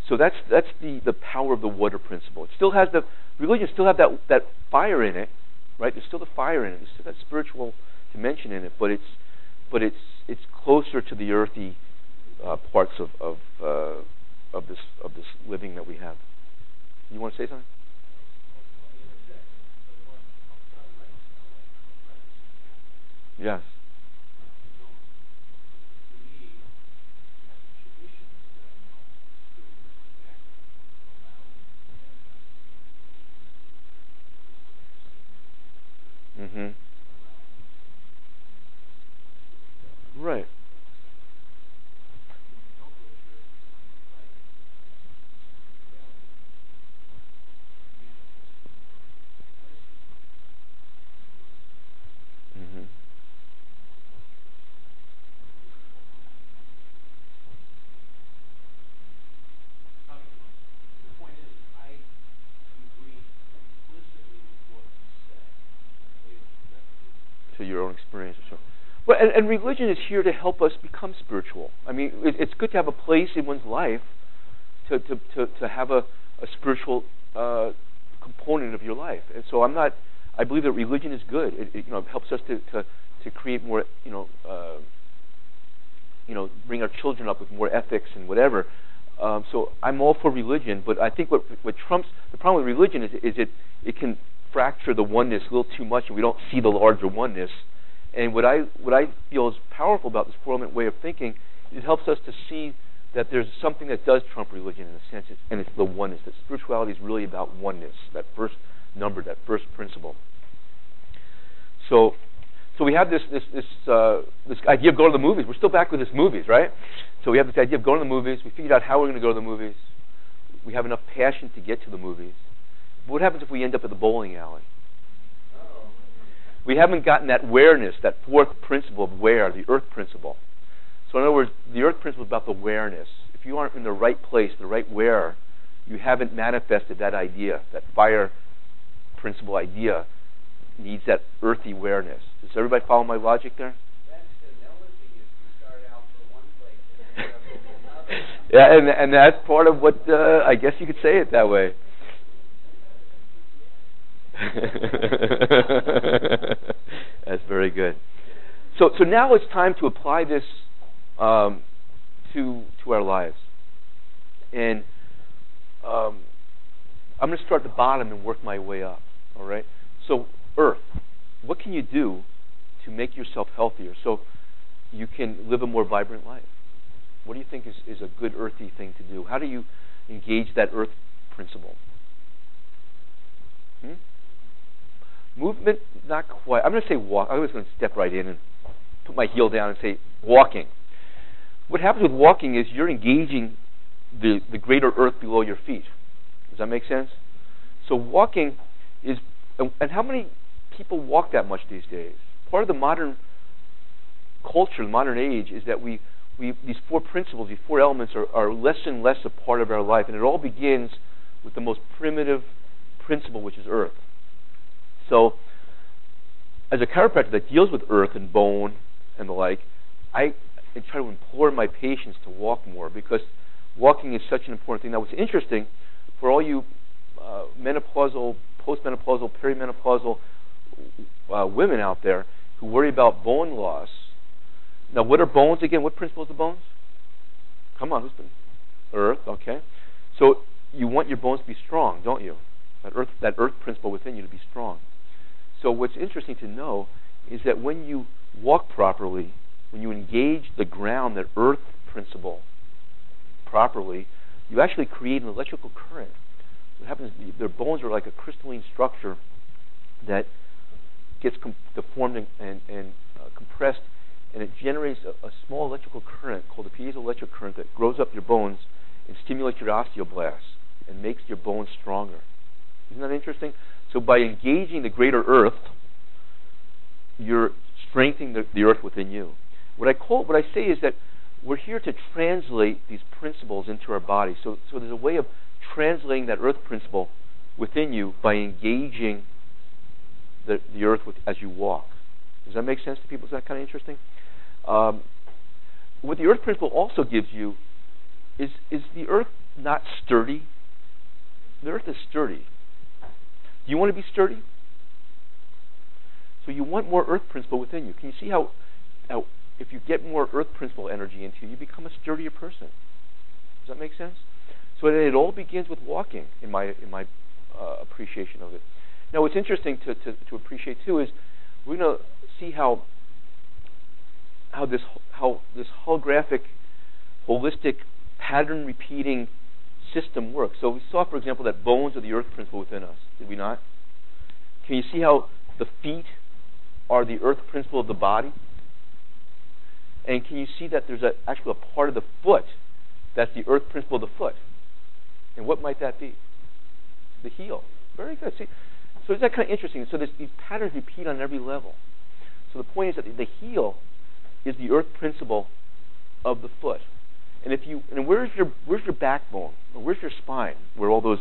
So that's the power of the water principle. It still has religion still have that fire in it, right? There's still the fire in it. There's still that spiritual dimension in it, but it's closer to the earthy parts of this living that we have. You want to say something? Yes. Mm-hmm. Right. Mm-hmm. To your own experience or so. Well, and religion is here to help us become spiritual. I mean, it's good to have a place in one's life to have a spiritual component of your life. And so I believe that religion is good. It helps us to create more, bring our children up with more ethics and whatever. So I'm all for religion, but I think what trumps the problem with religion is it can fracture the oneness a little too much, and we don't see the larger oneness. And what I feel is powerful about this four-element way of thinking, it helps us to see that there's something that does trump religion in a sense, and it's the oneness. That spirituality is really about oneness, that first number, that first principle. So we have this idea of going to the movies. We're still back with this movies, right? So we have this idea of going to the movies. We figured out how we're going to go to the movies. We have enough passion to get to the movies. What happens if we end up at the bowling alley? We haven't gotten that awareness, that fourth principle of where, the earth principle. So in other words, the earth principle is about the awareness. If you aren't in the right place, the right where, you haven't manifested that idea. That fire principle idea needs that earthy awareness. Does everybody follow my logic there? That's the analogy. If you start out for one place and end up in another. Yeah, and that's part of what, I guess you could say it that way. That's very good. So now it's time to apply this to our lives. And I'm going to start at the bottom and work my way up. All right? So earth, what can you do to make yourself healthier so you can live a more vibrant life? What do you think is a good earthy thing to do? How do you engage that earth principle? Movement, not quite. I'm going to say walk. I was going to step right in and put my heel down and say walking. What happens with walking is you're engaging the greater earth below your feet. Does that make sense? So walking is, and how many people walk that much these days? Part of the modern culture, the modern age, is that these four principles, these four elements are less and less a part of our life. And it all begins with the most primitive principle, which is earth. So, as a chiropractor that deals with earth and bone and the like, I try to implore my patients to walk more because walking is such an important thing. Now, what's interesting, for all you menopausal, postmenopausal, perimenopausal women out there who worry about bone loss, now what are bones again? What principle is the bones? Come on, who's been? Earth, okay. So, you want your bones to be strong, don't you? That earth principle within you to be strong. So what's interesting to know is that when you walk properly, when you engage the ground, that earth principle properly, you actually create an electrical current. What happens is their bones are like a crystalline structure that gets deformed and compressed, and it generates a small electrical current called a piezoelectric current that grows up your bones and stimulates your osteoblasts and makes your bones stronger. Isn't that interesting? So by engaging the greater earth, you're strengthening the earth within you. What I say is that we're here to translate these principles into our body. So there's a way of translating that earth principle within you by engaging the earth as you walk. Does that make sense to people? Is that kind of interesting? What the earth principle also gives you is the earth not sturdy? The earth is sturdy. Do you want to be sturdy? So you want more earth principle within you. Can you see how if you get more earth principle energy into you, you become a sturdier person? Does that make sense? So it all begins with walking in my appreciation of it. Now what's interesting to appreciate too is we're going to see how this holographic, holistic, pattern repeating system works. So we saw, for example, that bones are the earth principle within us. Did we not? Can you see how the feet are the earth principle of the body? And can you see that there's actually a part of the foot that's the earth principle of the foot? And what might that be? The heel. Very good. See, so is that kind of interesting? So these patterns repeat on every level. So the point is that the heel is the earth principle of the foot. And where's your backbone? Or where's your spine? Where all those,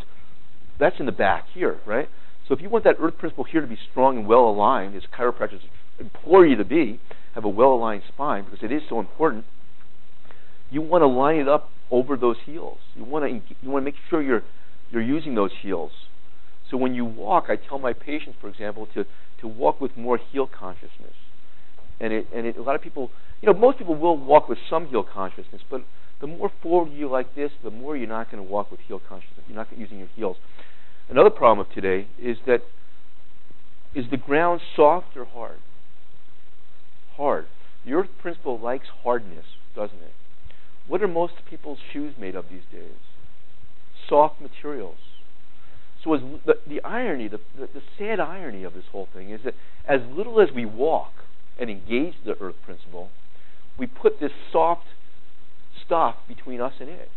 that's in the back here, right? So if you want that earth principle here to be strong and well aligned, as chiropractors implore you to have a well aligned spine because it is so important. You want to line it up over those heels. You want to make sure you're using those heels. So when you walk, I tell my patients, for example, to walk with more heel consciousness. And a lot of people, most people will walk with some heel consciousness, but the more forward you like this, the more you're not going to walk with heel consciousness. You're not using your heels. Another problem of today is the ground soft or hard? Hard. The earth principle likes hardness, doesn't it? What are most people's shoes made of these days? Soft materials. So as the irony, the sad irony of this whole thing is that as little as we walk and engage the earth principle, we put this soft stuff between us and it.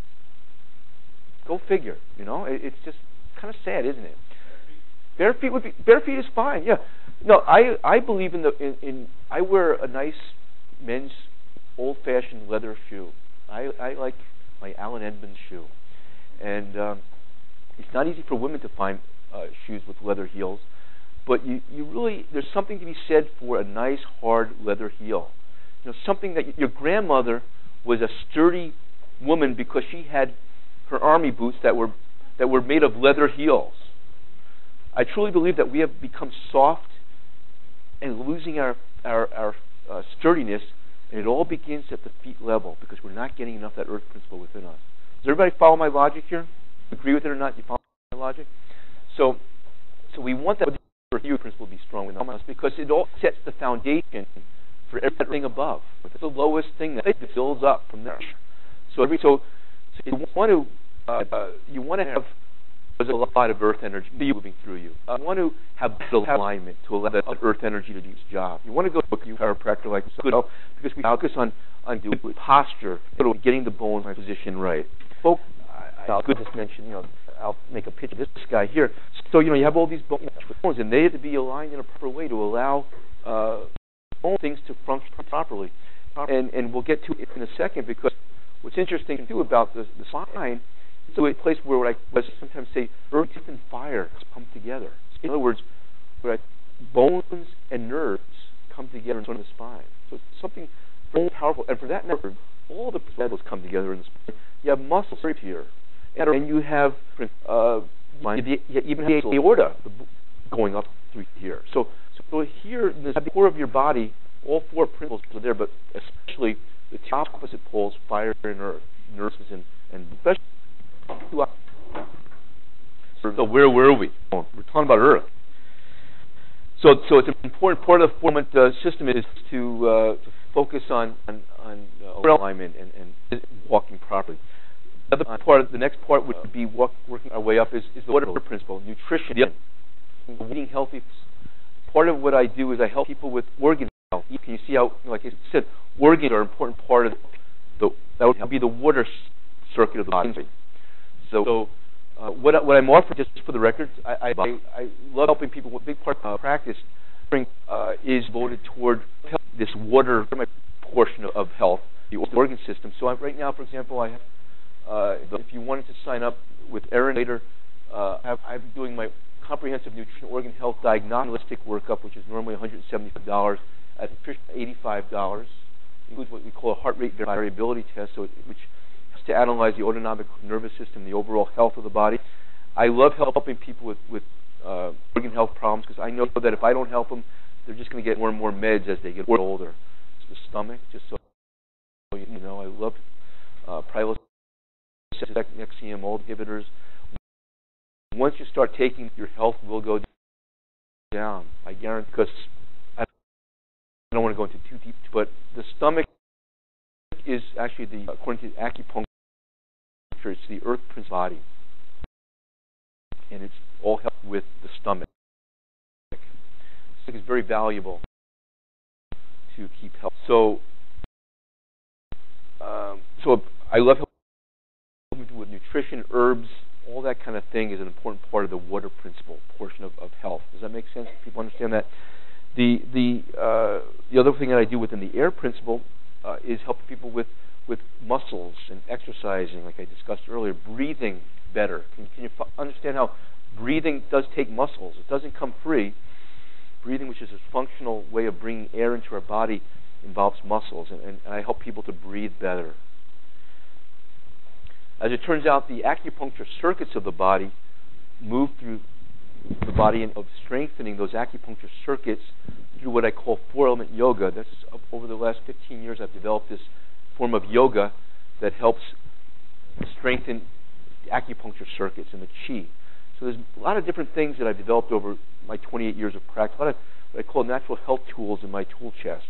Go figure, It's just kind of sad, isn't it? bare feet is fine. Yeah. No, I believe in I wear a nice men's old-fashioned leather shoe. I like my Allen Edmonds shoe, and it's not easy for women to find shoes with leather heels, but you really, there's something to be said for a nice hard leather heel. You know, something that your grandmother was a sturdy woman because she had her army boots that were made of leather heels. I truly believe that we have become soft and losing our sturdiness, and it all begins at the feet level because we're not getting enough of that earth principle within us. Does everybody follow my logic here? Agree with it or not? You follow my logic? So we want that earth principle to be strong within us because it all sets the foundation for everything above. It's the lowest thing that builds up from there. So you want to have a lot of earth energy moving through you. You want to have alignment to allow that earth energy to do its job. You want to go to a chiropractor like this because we focus on doing posture, getting the bones in position right. Folks, I'll just mention, I'll make a picture of this guy here. So, you have all these bones, and they have to be aligned in a proper way to allow things to function properly. And we'll get to it in a second because what's interesting, too, about the spine, it's a place where I sometimes say earth and fire come together. In other words, where bones and nerves come together in front of the spine. So it's something very powerful. And for that matter, all the muscles come together in the spine. You have muscles right here. And you have you even have the aorta going up through here. So here, in the core of your body, all four principles are there, but especially the two opposite poles, fire and earth, nerves and especially. So where were we? We're talking about Earth. So it's an important part of the formant system is to focus on alignment and walking properly. The next part would be working our way up is the water principle, nutrition, eating healthy. Part of what I do is I help people with organ health. Can you see how, like I said, organs are an important part of that would be the water circuit of the body. So what I'm offering, just for the record, I love helping people. What big part of practice is devoted toward this water portion of health, the organ system. So right now, for example, I have, if you wanted to sign up with Aaron later, I'm doing my comprehensive nutrition organ health diagnostic workup, which is normally $175 at $85. Includes what we call a heart rate variability test, which to analyze the autonomic nervous system, the overall health of the body. I love helping people with organ health problems because I know that if I don't help them, they're just going to get more and more meds as they get older. It's the stomach, just so you know. I love prilosec, Nexium, old inhibitors. Once you start taking, your health will go down. I guarantee, because I don't want to go into too deep, but the stomach is actually according to acupuncture, it's the earth principle body, and it's all help with the stomach. The stomach is very valuable to keep health. So I love helping people with nutrition, herbs, all that kind of thing is an important part of the water principle portion of health. Does that make sense? People understand that? The other thing that I do within the air principle is helping people with muscles and exercising, like I discussed earlier, breathing better. Can you understand how breathing does take muscles? It doesn't come free. Breathing, which is a functional way of bringing air into our body, involves muscles, and I help people to breathe better. As it turns out, the acupuncture circuits of the body move through the body and of strengthening those acupuncture circuits through what I call four-element yoga. That's over the last 15 years I've developed this form of yoga that helps strengthen the acupuncture circuits and the chi. So there's a lot of different things that I've developed over my 28 years of practice, a lot of what I call natural health tools in my tool chest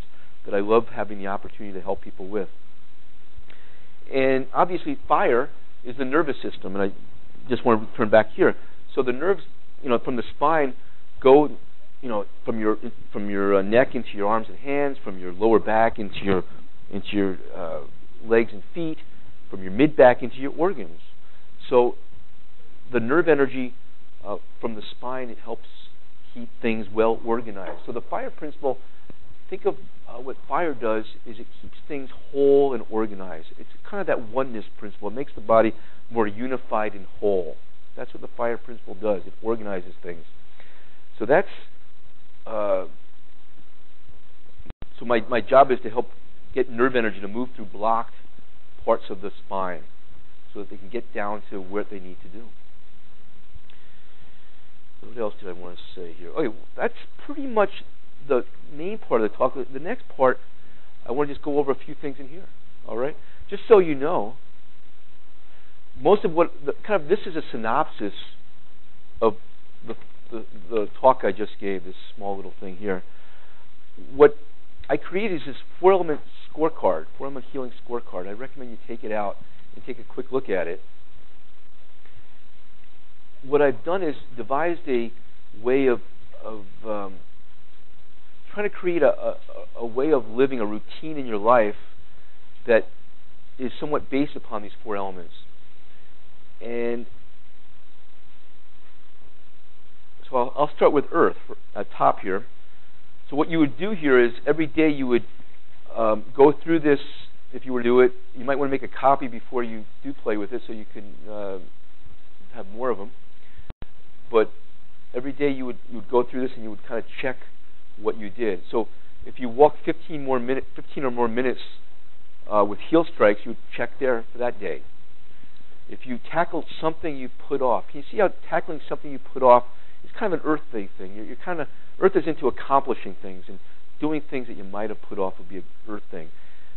that I love having the opportunity to help people with. And obviously fire is the nervous system, and I just want to turn back here. So the nerves, from the spine go, from your neck into your arms and hands, from your lower back into your legs and feet, from your mid back into your organs. So the nerve energy from the spine, it helps keep things well organized. So the fire principle, think of what fire does is it keeps things whole and organized. It's kind of that oneness principle. It makes the body more unified and whole. That's what the fire principle does. It organizes things. So that's so my job is to help get nerve energy to move through blocked parts of the spine so that they can get down to what they need to do. What else did I want to say here? Okay, that's pretty much the main part of the talk. The next part, I want to just go over a few things in here. All right, just so you know, most of what this is a synopsis of the talk I just gave. This small little thing here. What I created is this 4-element scorecard, 4-element healing scorecard. I recommend you take it out and take a quick look at it. What I've done is devised a way of trying to create a way of living, a routine in your life that is somewhat based upon these 4 elements. And so I'll start with Earth at top here. So what you would do here is every day you would go through this. If you were to do it, you might want to make a copy before you do play with it so you can have more of them. But every day you would go through this and you would kind of check what you did. So if you walk 15 or more minutes with heel strikes, you would check there for that day. If you tackled something you put off, can you see how tackling something you put off is kind of an earth-based thing? You're kind of, Earth is into accomplishing things, and doing things that you might have put off would be an earth thing.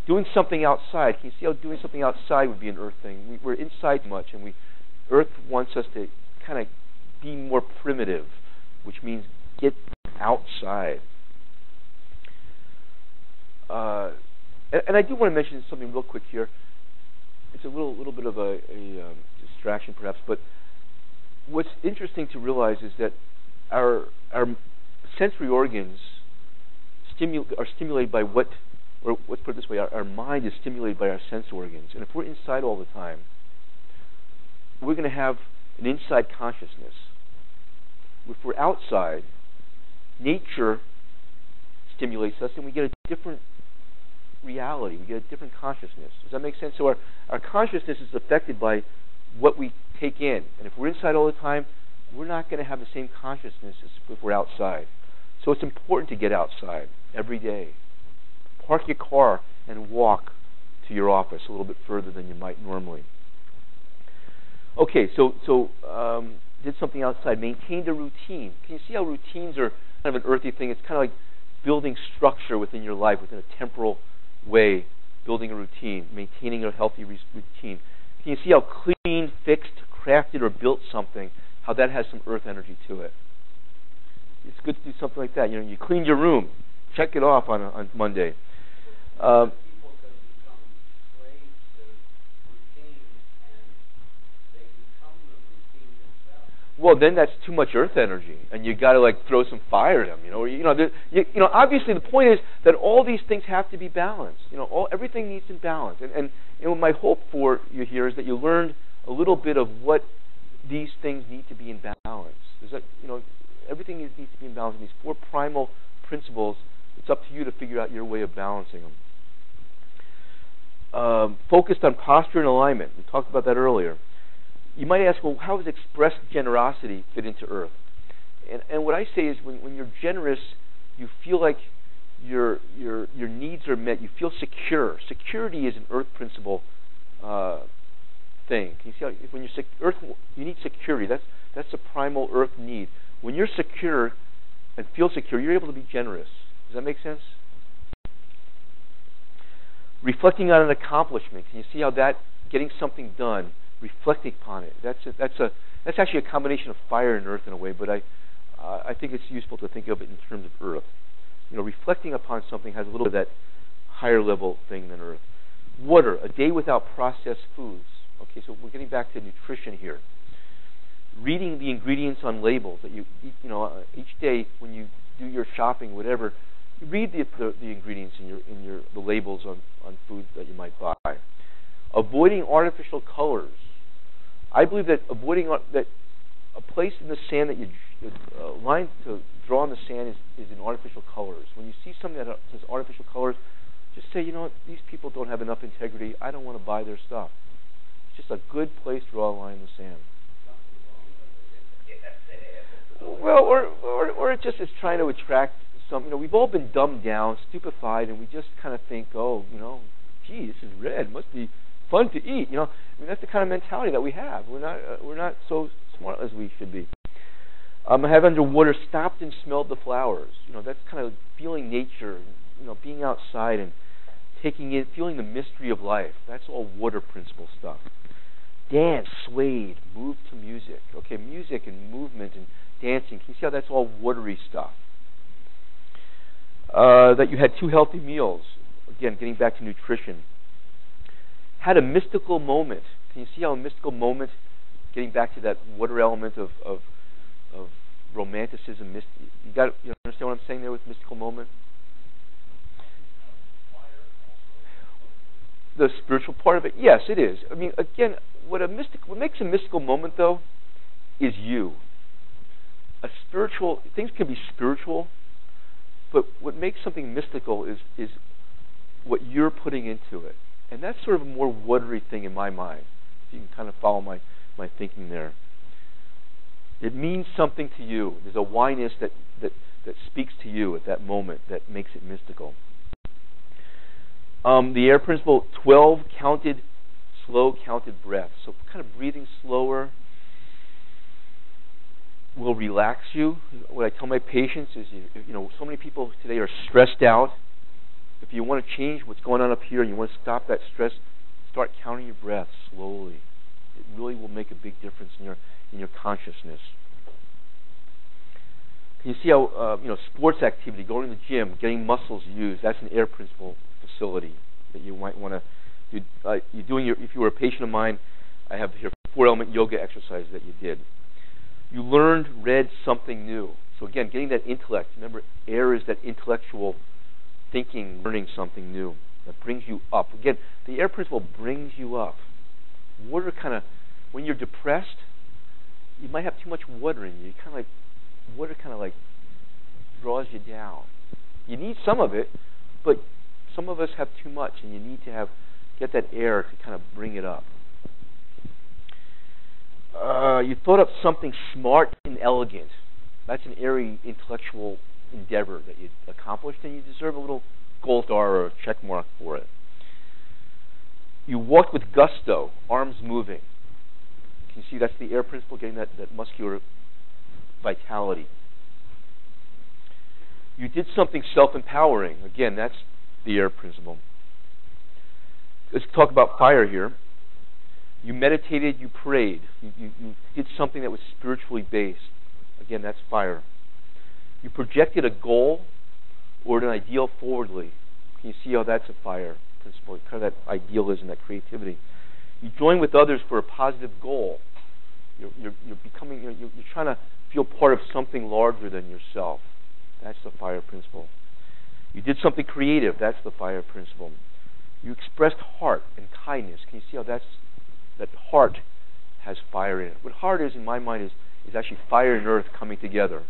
Doing something outside, can you see how doing something outside would be an earth thing? We're inside much, and Earth wants us to kind of be more primitive, which means get outside. And I do want to mention something real quick here. It's a little bit of a distraction, perhaps, but what's interesting to realize is that our sensory organs are stimulated by what, or let's put it this way, our mind is stimulated by our sense organs. And if we're inside all the time, we're going to have an inside consciousness. If we're outside, nature stimulates us and we get a different reality. We get a different consciousness. Does that make sense? So our consciousness is affected by what we take in. And if we're inside all the time, we're not going to have the same consciousness as if we're outside. So it's important to get outside every day. Park your car and walk to your office a little bit further than you might normally. Okay, so did something outside, maintained a routine. Can you see how routines are kind of an earthy thing? It's kind of like building structure within your life, within a temporal way, building a routine, maintaining a healthy routine. Can you see how clean, fixed, crafted, or built something, how that has some earth energy to it? It's good to do something like that. You know, you cleaned your room, check it off on Monday. People can become slaves to routine, and they become the routine themselves. Well, then that's too much earth energy, and you got to throw some fire at them. Obviously the point is that all these things have to be balanced. Everything needs to be balanced. And my hope for you here is that you learned a little bit of what these things need to be in balance. Everything needs to be in balance. And these 4 primal principles, it's up to you to figure out your way of balancing them. Focused on posture and alignment. We talked about that earlier. You might ask, well, how does expressed generosity fit into Earth? And what I say is when you're generous, you feel like your needs are met. You feel secure. Security is an Earth principle thing. Can you see how when you're Earth, you need security. That's a primal Earth need. When you're secure and feel secure, you're able to be generous. Does that make sense? Reflecting on an accomplishment. Can you see how that getting something done, reflecting upon it? That's actually a combination of fire and earth in a way, but I think it's useful to think of it in terms of earth. Reflecting upon something has a little bit of that higher level thing than earth. Water, a day without processed foods. Okay, so we're getting back to nutrition here. Reading the ingredients on labels that you eat, each day when you do your shopping, whatever, you read the ingredients in the labels on foods that you might buy. Avoiding artificial colors. I believe that a place in the sand that a line to draw in the sand is in artificial colors. When you see something that says artificial colors, just say, you know what, these people don't have enough integrity. I don't want to buy their stuff. It's just a good place to draw a line in the sand. Well, or it just is trying to attract some. You know, we've all been dumbed down, stupefied, and we just kind of think, oh, you know, gee, this is red. Must be fun to eat. You know, I mean, that's the kind of mentality that we have. We're not so smart as we should be. I have underwater stopped and smelled the flowers. You know, that's kind of feeling nature. You know, being outside and taking in, feeling the mystery of life. That's all water principle stuff. Dance, swayed, moved to music. Okay, music and movement and dancing. Can you see how that's all watery stuff? That you had 2 healthy meals. Again, getting back to nutrition. Had a mystical moment. Can you see how a mystical moment, getting back to that water element of romanticism, you understand what I'm saying there with mystical moment? The spiritual part of it? Yes, it is. I mean, again, what makes a mystical moment, though, is you. Things can be spiritual, but what makes something mystical is what you're putting into it. And that's sort of a more watery thing in my mind. If you can kind of follow my thinking there. It means something to you. There's a why-ness that speaks to you at that moment that makes it mystical. The air principle, 12 slow counted breaths. So kind of breathing slower will relax you. What I tell my patients is, you know, so many people today are stressed out. If you want to change what's going on up here and you want to stop that stress, start counting your breaths slowly. It really will make a big difference in your consciousness. Can you see how sports activity, going to the gym, getting muscles used? That's an air principle facility that you might want to do. If you were a patient of mine, I have here 4-element yoga exercises that you did. You read something new. So again, getting that intellect. Remember, air is that intellectual thinking, learning something new that brings you up. Again, the air principle brings you up. Water when you're depressed, you might have too much water in you. Water draws you down. You need some of it, but some of us have too much, and you need to get that air to kind of bring it up. You thought up something smart and elegant. That's an airy intellectual endeavor that you accomplished, and you deserve a little gold star or a check mark for it. You walked with gusto, arms moving. Can you see that's the air principle, getting that muscular vitality. You did something self-empowering. Again, that's the air principle. Let's talk about fire here. You meditated, you prayed. You did something that was spiritually based. Again, that's fire. You projected a goal or an ideal forwardly. Can you see how that's a fire principle? Kind of that idealism, that creativity. You join with others for a positive goal. You're trying to feel part of something larger than yourself. That's the fire principle. You did something creative. That's the fire principle. You expressed heart and kindness. Can you see how that heart has fire in it? What heart is, in my mind, is actually fire and earth coming together.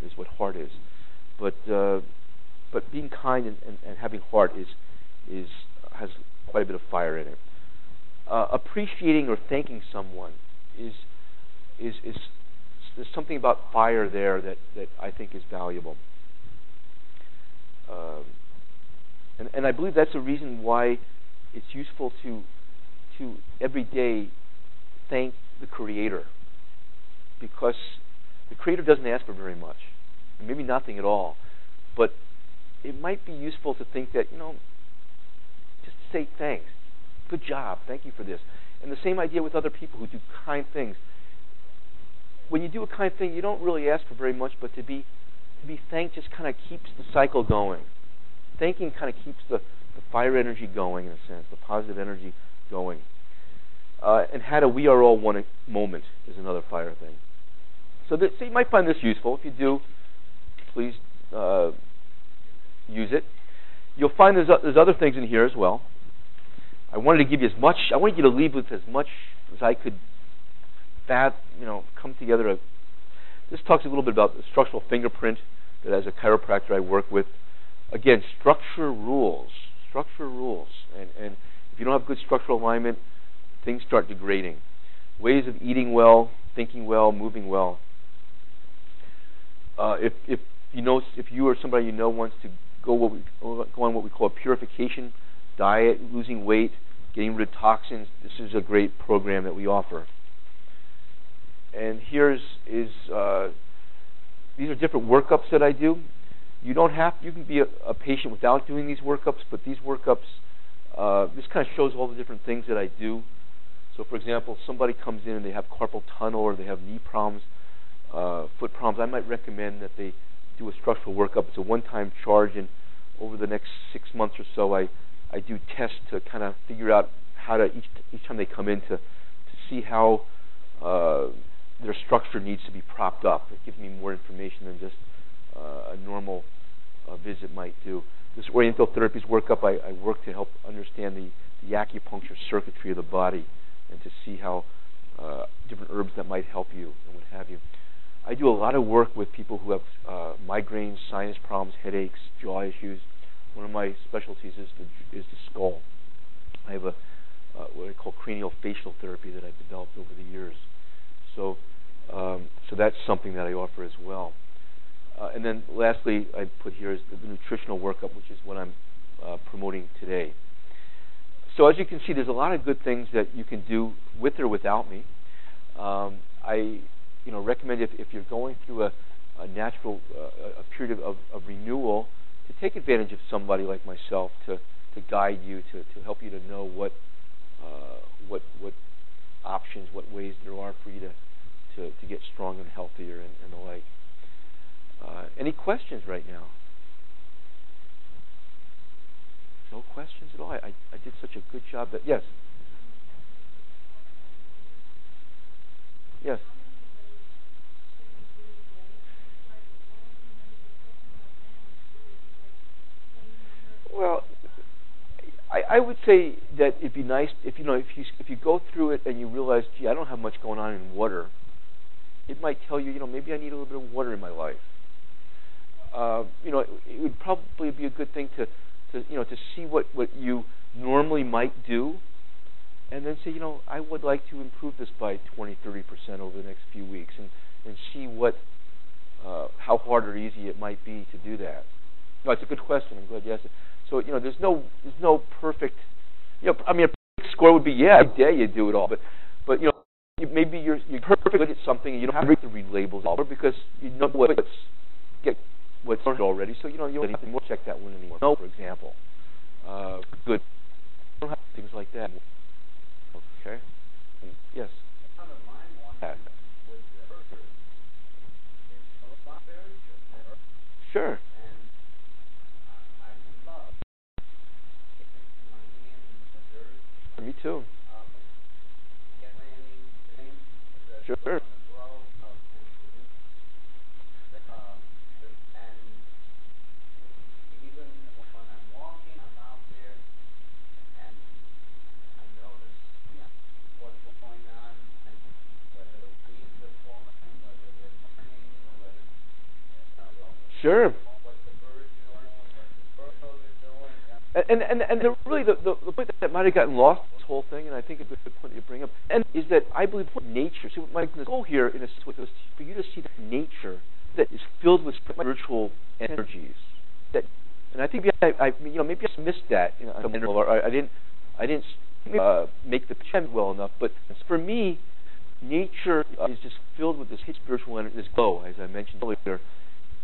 Is what heart is. But being kind and having heart has quite a bit of fire in it. Appreciating or thanking someone is there's something about fire there that I think is valuable. And I believe that's the reason why it's useful to every day thank the Creator, because the Creator doesn't ask for very much, and maybe nothing at all. But it might be useful to think that, just say thanks. Good job. Thank you for this. And the same idea with other people who do kind things. When you do a kind thing, you don't really ask for very much, but to be thanked just kind of keeps the cycle going. Thanking kind of keeps the fire energy going, in a sense, the positive energy going. And had a we are all one moment is another fire thing. So you might find this useful. If you do, please use it. You'll find there's other things in here as well. I wanted to give you I wanted you to leave with as much as I could come together. This talks a little bit about the structural fingerprint that as a chiropractor I work with. Again, structure rules, and if you don't have good structural alignment, things start degrading. Ways of eating well, thinking well, moving well. If you or somebody you know wants to go on what we call a purification diet, losing weight, getting rid of toxins, this is a great program that we offer. And these are different workups that I do. You can be a patient without doing these workups, but these workups, this kind of shows all the different things that I do. So, for example, somebody comes in and they have carpal tunnel or they have knee problems, foot problems. I might recommend that they do a structural workup. It's a one-time charge, and over the next 6 months or so, I do tests to kind of figure out how to each time they come in to see how their structure needs to be propped up. It gives me more information than just a normal visit might do. This Oriental Therapies workup, I work to help understand the acupuncture circuitry of the body and to see how different herbs that might help you and what have you. I do a lot of work with people who have migraines, sinus problems, headaches, jaw issues. One of my specialties is the skull. I have what I call cranial facial therapy that I've developed over the years. So that's something that I offer as well. And then lastly, I put here is the nutritional workup, which is what I'm promoting today. So as you can see, there's a lot of good things that you can do with or without me. I recommend if you're going through a natural a period of renewal, to take advantage of somebody like myself to guide you, to help you to know what options, what ways there are for you to get stronger and healthier and the like. Any questions right now? No questions at all? I did such a good job that... Yes? Yes? Well, I would say that it'd be nice if you go through it and you realize, gee, I don't have much going on in water. It might tell you, maybe I need a little bit of water in my life. It would probably be a good thing to see what you normally might do, and then say, I would like to improve this by 20-30% over the next few weeks, and see how hard or easy it might be to do that. No, it's a good question. I'm glad you asked it. So there's no perfect. A perfect score would be I dare you do it all, but maybe you're perfect good at something and you don't have to read the read labels all because you know what's learned already. So you don't have to check that one anymore. No, for example, good. You don't have things like that. Okay. Yes. Sure. Me too. Sure. Sure. And really the point that might have gotten lost in this whole thing, and I think a good point you bring up, and is that I believe nature. See, my goal here in a sense was for you to see that nature that is filled with spiritual energies. And I think maybe I missed that. I didn't make the point well enough. But for me, nature is just filled with this spiritual energy, this glow, as I mentioned earlier.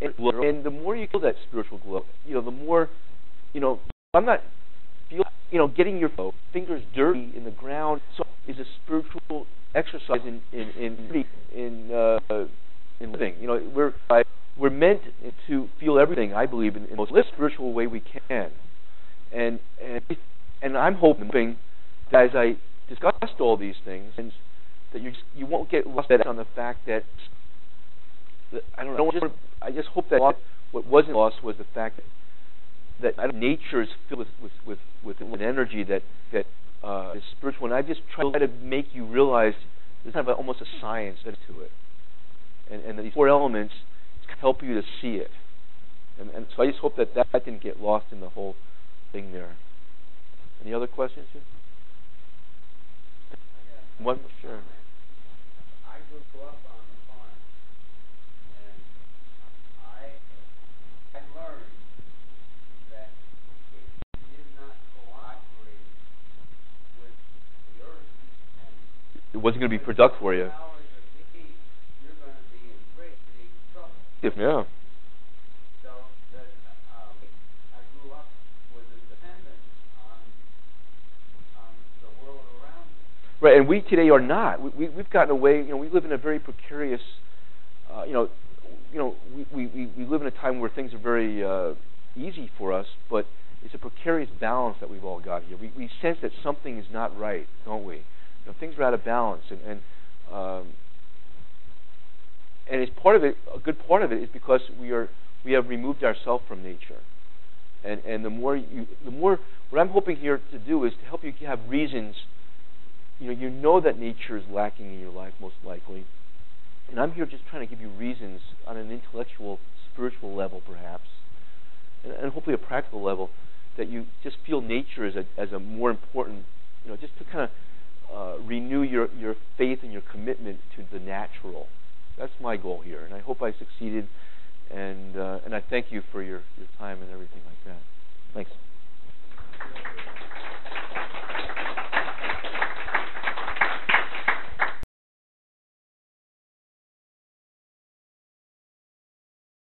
And the more you feel that spiritual glow, the more, I'm not getting your fingers dirty in the ground is a spiritual exercise in living. We're meant to feel everything, I believe, in the most spiritual way we can. And I'm hoping that as I discussed all these things, and that you won't get lost on the fact that I don't know. I just hope that what wasn't lost was the fact that nature is filled with an energy that is spiritual. And I just try to make you realize There's kind of almost a science to it. And these four elements help you to see it. And so I just hope that didn't get lost in the whole thing there. Any other questions here? One, sure. I grew up on the farm, and I learned that if you did not cooperate with the earth and It wasn't going to be productive for you. hours a day, you're going to be in great big trouble. Yeah. So that I grew up with a dependence on the world around me. Right, and we today are not. We've gotten away. We live in a very precarious. We live in a time where things are very easy for us, but it's a precarious balance that we've all got here. We sense that something is not right, don't we? Things are out of balance, and it's part of it. A good part of it is because we have removed ourselves from nature, and the more what I'm hoping here to do is to help you have reasons. You know that nature is lacking in your life most likely, and I'm here just trying to give you reasons on an intellectual, spiritual level, perhaps, and hopefully a practical level, that you just feel nature as a more important. Just to kind of renew your faith and your commitment to the natural. That's my goal here, and I hope I succeeded. And I thank you for your time and everything like that.